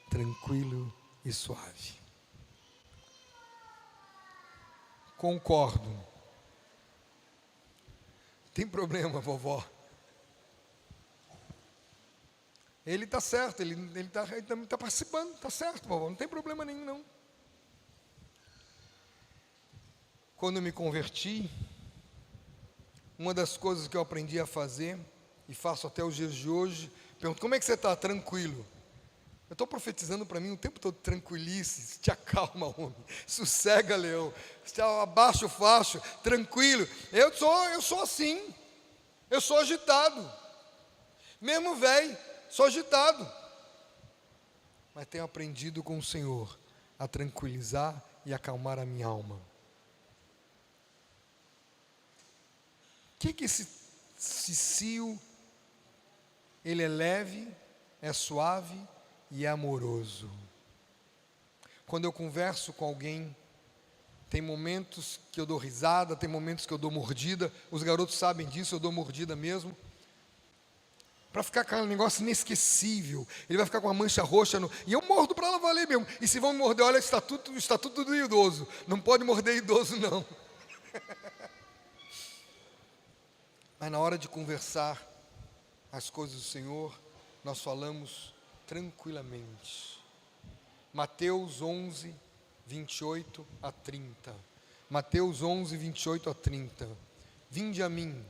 tranquilo e suave. Concordo. Tem problema, vovó. Ele está certo, ele está participando, está certo, vovó, não tem problema nenhum, não. Quando eu me converti, uma das coisas que eu aprendi a fazer, e faço até os dias de hoje, pergunto: como é que você está? Tranquilo. Eu estou profetizando para mim o tempo todo: tranquilice, te acalma, homem, sossega, leão, abaixa o facho, tranquilo. Eu sou assim, eu sou agitado, mesmo velho, sou agitado, mas tenho aprendido com o Senhor a tranquilizar e acalmar a minha alma. O que esse cio, ele é leve, é suave e é amoroso. Quando eu converso com alguém, tem momentos que eu dou risada, tem momentos que eu dou mordida. Os garotos sabem disso, eu dou mordida mesmo, para ficar com aquele negócio inesquecível. Ele vai ficar com uma mancha roxa e eu mordo para ela valer mesmo. E se vão me morder, olha, estatuto do idoso, não pode morder idoso não. Mas na hora de conversar as coisas do Senhor, nós falamos tranquilamente. Mateus 11, 28 a 30. Mateus 11, 28 a 30. Vinde a mim,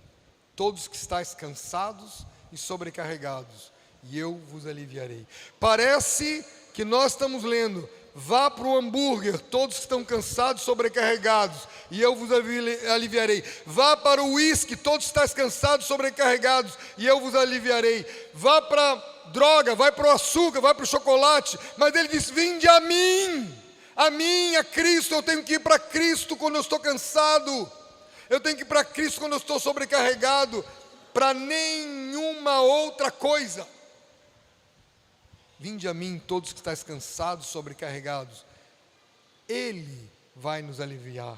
todos que estáis cansados e sobrecarregados, e eu vos aliviarei. Parece que nós estamos lendo: vá para o hambúrguer, todos que estão cansados e sobrecarregados, e eu vos aliviarei. Vá para o uísque, todos que estáis cansados e sobrecarregados, e eu vos aliviarei. Vá para a droga, vai para o açúcar, vai para o chocolate. Mas ele diz: vinde a mim, a Cristo. Eu tenho que ir para Cristo quando eu estou cansado, eu tenho que ir para Cristo quando eu estou sobrecarregado, para nenhuma outra coisa. Vinde a mim, todos que estáis cansados, sobrecarregados, Ele vai nos aliviar.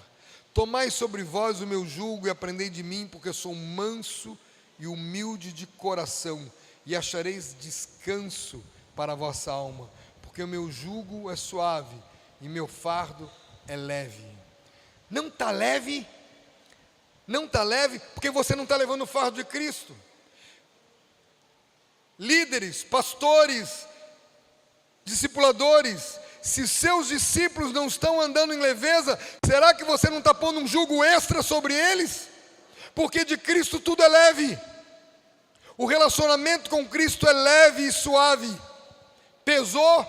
Tomai sobre vós o meu jugo e aprendei de mim, porque eu sou manso e humilde de coração, e achareis descanso para a vossa alma, porque o meu jugo é suave e meu fardo é leve. Não está leve? Não está leve porque você não está levando o fardo de Cristo. Líderes, pastores, discipuladores, se seus discípulos não estão andando em leveza, será que você não está pondo um jugo extra sobre eles? Porque de Cristo tudo é leve. O relacionamento com Cristo é leve e suave. Pesou?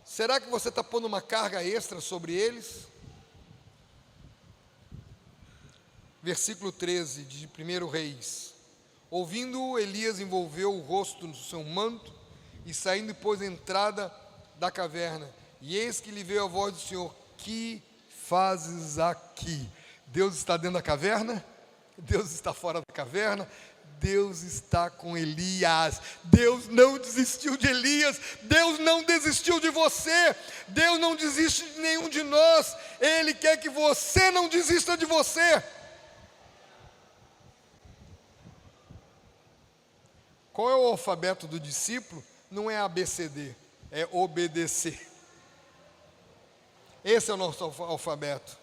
Será que você está pondo uma carga extra sobre eles? Versículo 13 de 1 Reis. Ouvindo-o, Elias envolveu o rosto no seu manto e saindo pôs a entrada da caverna. E eis que lhe veio a voz do Senhor: que fazes aqui? Deus está dentro da caverna? Deus está fora da caverna? Deus está com Elias. Deus não desistiu de Elias. Deus não desistiu de você. Deus não desiste de nenhum de nós. Ele quer que você não desista de você. Qual é o alfabeto do discípulo? Não é ABCD, é obedecer. Esse é o nosso alfabeto.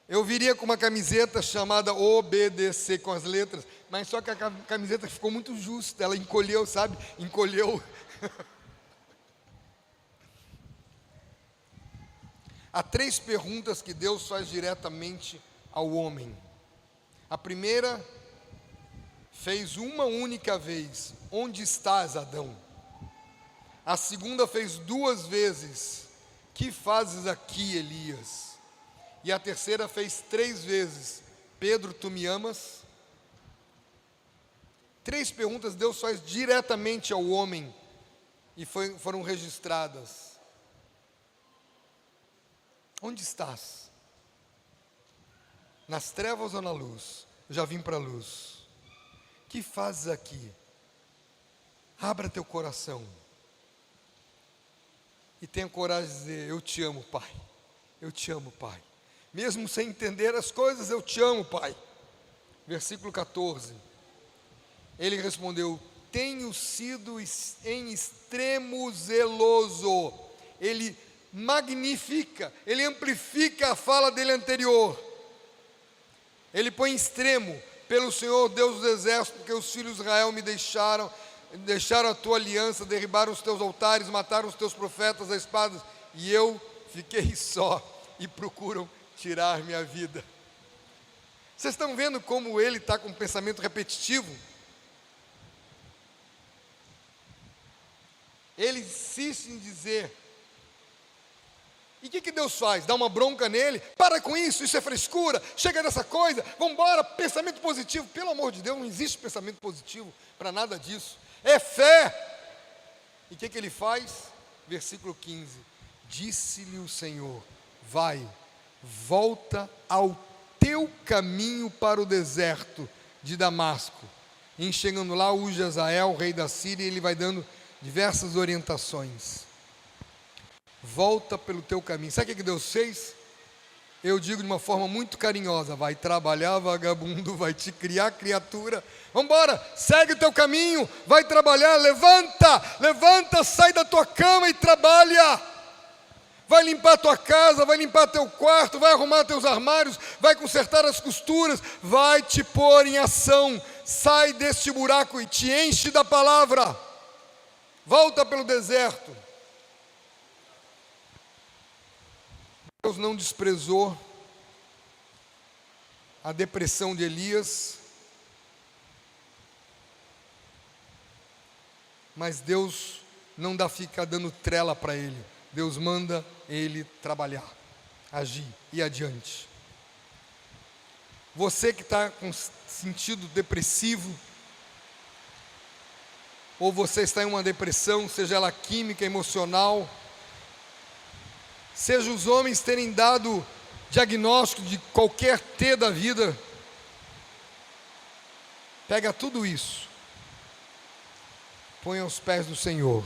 Eu viria com uma camiseta chamada obedecer, com as letras, mas só que a camiseta ficou muito justa, ela encolheu, sabe? Encolheu. Há 3 perguntas que Deus faz diretamente ao homem. A primeira, fez uma única vez: onde estás, Adão? A segunda fez 2 vezes: que fazes aqui, Elias? E a terceira fez 3 vezes: Pedro, tu me amas? 3 perguntas Deus faz diretamente ao homem e foram registradas. Onde estás? Nas trevas ou na luz? Eu já vim para a luz. Que fazes aqui? Abra teu coração e tenha coragem de dizer: eu te amo, Pai. Eu te amo, Pai. Mesmo sem entender as coisas, eu te amo, Pai. Versículo 14. Ele respondeu: tenho sido em extremo zeloso. Ele magnifica, ele amplifica a fala dele anterior. Ele põe em extremo: pelo Senhor Deus dos exércitos, porque os filhos de Israel me deixaram a tua aliança, derribaram os teus altares, mataram os teus profetas a espada, e eu fiquei só, e procuram tirar minha vida. Vocês estão vendo como ele está com um pensamento repetitivo? Ele insiste em dizer. E o que Deus faz? Dá uma bronca nele? Para com isso, isso é frescura, chega dessa coisa, vamos embora, pensamento positivo. Pelo amor de Deus, não existe pensamento positivo para nada disso. É fé. E o que ele faz? Versículo 15. Disse-lhe o Senhor: vai, volta ao teu caminho para o deserto de Damasco. E chegando lá, o Jazael, rei da Síria, ele vai dando diversas orientações. Volta pelo teu caminho. Sabe o que Deus fez? Eu digo de uma forma muito carinhosa: vai trabalhar, vagabundo, vai te criar, criatura. Vamos embora, segue o teu caminho, vai trabalhar, levanta, sai da tua cama e trabalha. Vai limpar tua casa, vai limpar teu quarto, vai arrumar teus armários, vai consertar as costuras, vai te pôr em ação. Sai deste buraco e te enche da palavra. Volta pelo deserto. Deus não desprezou a depressão de Elias, mas Deus não fica dando trela para ele. Deus manda ele trabalhar, agir e adiante. Você que está com sentido depressivo, ou você está em uma depressão, seja ela química, emocional, seja os homens terem dado diagnóstico de qualquer T da vida, pega tudo isso, põe aos pés do Senhor.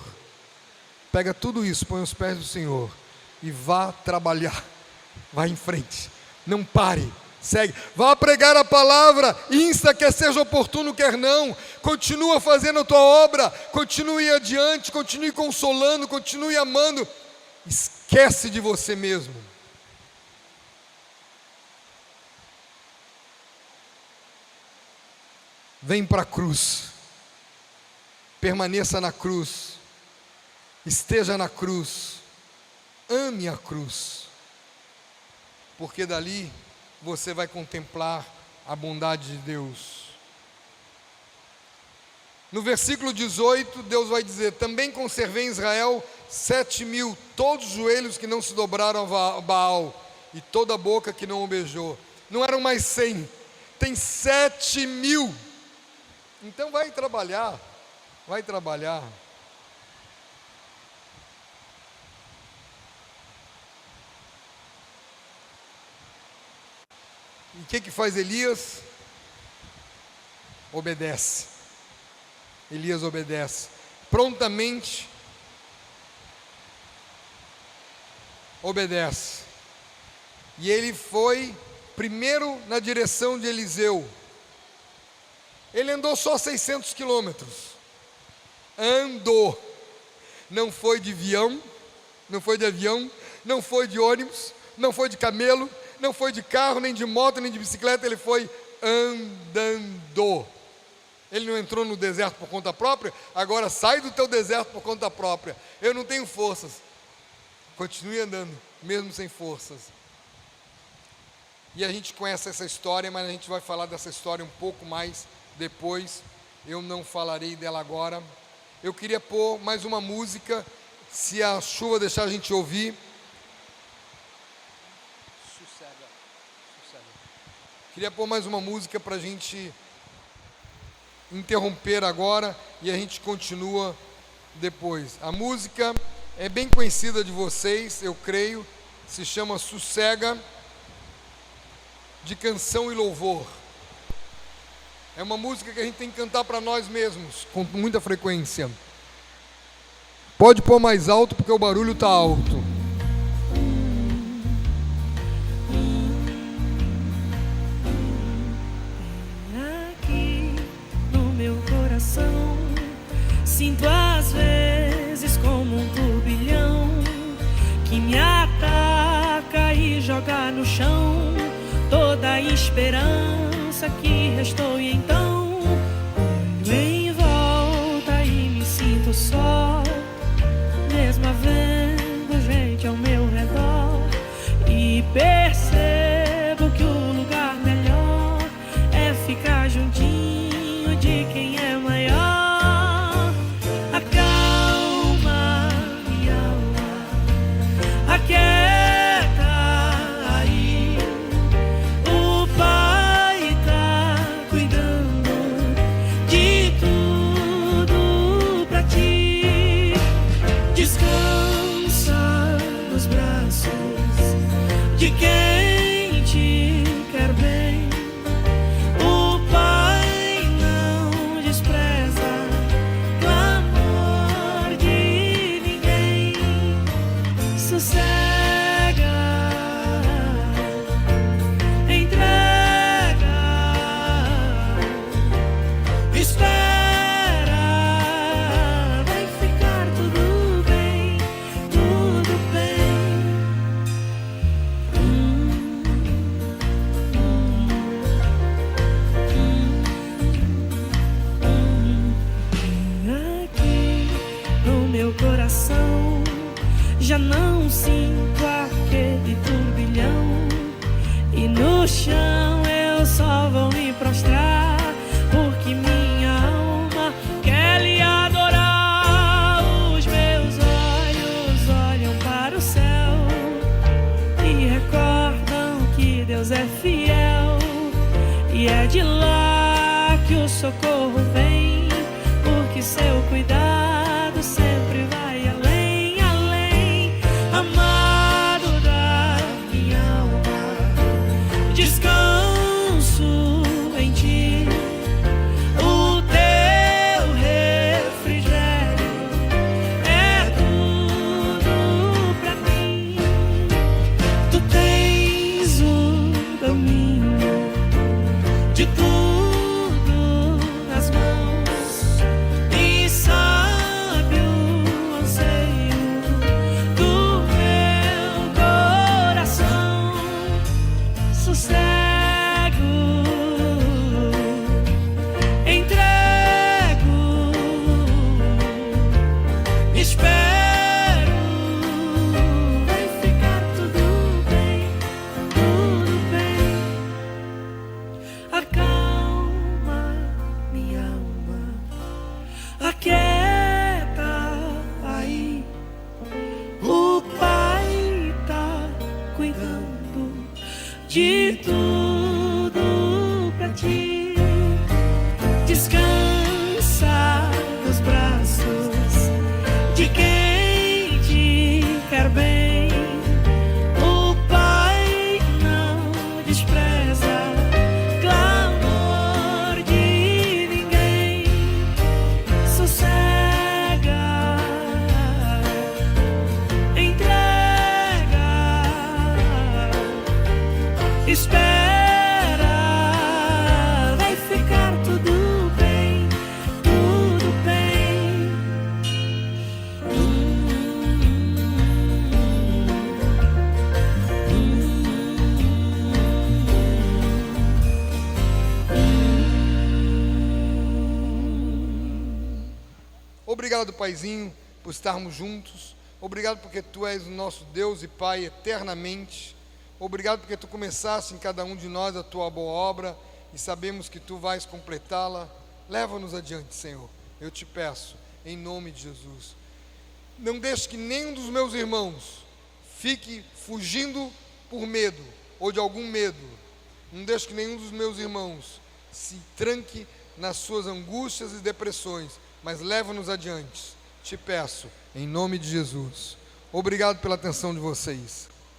Pega tudo isso, põe aos pés do Senhor e vá trabalhar. Vá em frente, não pare, segue. Vá pregar a palavra, insta, quer seja oportuno, quer não. Continua fazendo a tua obra, continue adiante, continue consolando, continue amando. Esquece de você mesmo. Vem para a cruz, permaneça na cruz, esteja na cruz, ame a cruz, porque dali você vai contemplar a bondade de Deus. No versículo 18, Deus vai dizer: também conservei em Israel 7.000, todos os joelhos que não se dobraram a Baal, e toda a boca que não o beijou. Não eram mais 100, tem 7.000. Então vai trabalhar, vai trabalhar. E o que faz Elias? Obedece. Elias obedece. Prontamente obedece. E ele foi primeiro na direção de Eliseu. Ele andou só 600 quilômetros. Andou. Não foi de avião, não foi de avião, não foi de ônibus, não foi de camelo, não foi de carro, nem de moto, nem de bicicleta, ele foi andando. Ele não entrou no deserto por conta própria, agora sai do teu deserto por conta própria. Eu não tenho forças. Continue andando, mesmo sem forças. E a gente conhece essa história, mas a gente vai falar dessa história um pouco mais depois. Eu não falarei dela agora. Eu queria pôr mais uma música, se a chuva deixar a gente ouvir. Queria pôr mais uma música para a gente interromper agora e a gente continua depois. A música é bem conhecida de vocês, eu creio, se chama Sossega, de Canção e Louvor. É uma música que a gente tem que cantar para nós mesmos, com muita frequência. Pode pôr mais alto porque o barulho está alto. Sinto às vezes como um turbilhão que me ataca e joga no chão toda a esperança que restou. E então olho em volta e me sinto só, mesmo havendo gente ao meu redor, e percebo que o lugar melhor é ficar juntinho de quem é maior. Acalma meu coração. Já não sinto aquele turbilhão, e no chão eu só vou me prostrar, porque minha alma quer lhe adorar. Os meus olhos olham para o céu e recordam que Deus é fiel, e é de lá que o socorro vem, porque seu cuidado sempre vai além, além. Amado da minha alma, descanso em ti, o teu refrigério é tudo pra mim. Tu tens o domínio de tudo nas mãos, e sabe o anseio do meu coração. Sossego, entrego, espero, vai ficar tudo bem, tudo bem. Acalma minha alma, aquieta aí. O Pai tá cuidando de tudo pra ti. Descansa nos braços de quem te quer bem. O Pai não despreza clamor de ninguém. Sossega, entrega, espera, vai ficar tudo bem, tudo bem. Obrigado, Paizinho, por estarmos juntos. Obrigado porque Tu és o nosso Deus e Pai eternamente. Obrigado porque Tu começaste em cada um de nós a Tua boa obra e sabemos que Tu vais completá-la. Leva-nos adiante, Senhor. Eu te peço, em nome de Jesus. Não deixe que nenhum dos meus irmãos fique fugindo por medo ou de algum medo. Não deixe que nenhum dos meus irmãos se tranque nas suas angústias e depressões, mas leva-nos adiante. Te peço, em nome de Jesus. Obrigado pela atenção de vocês.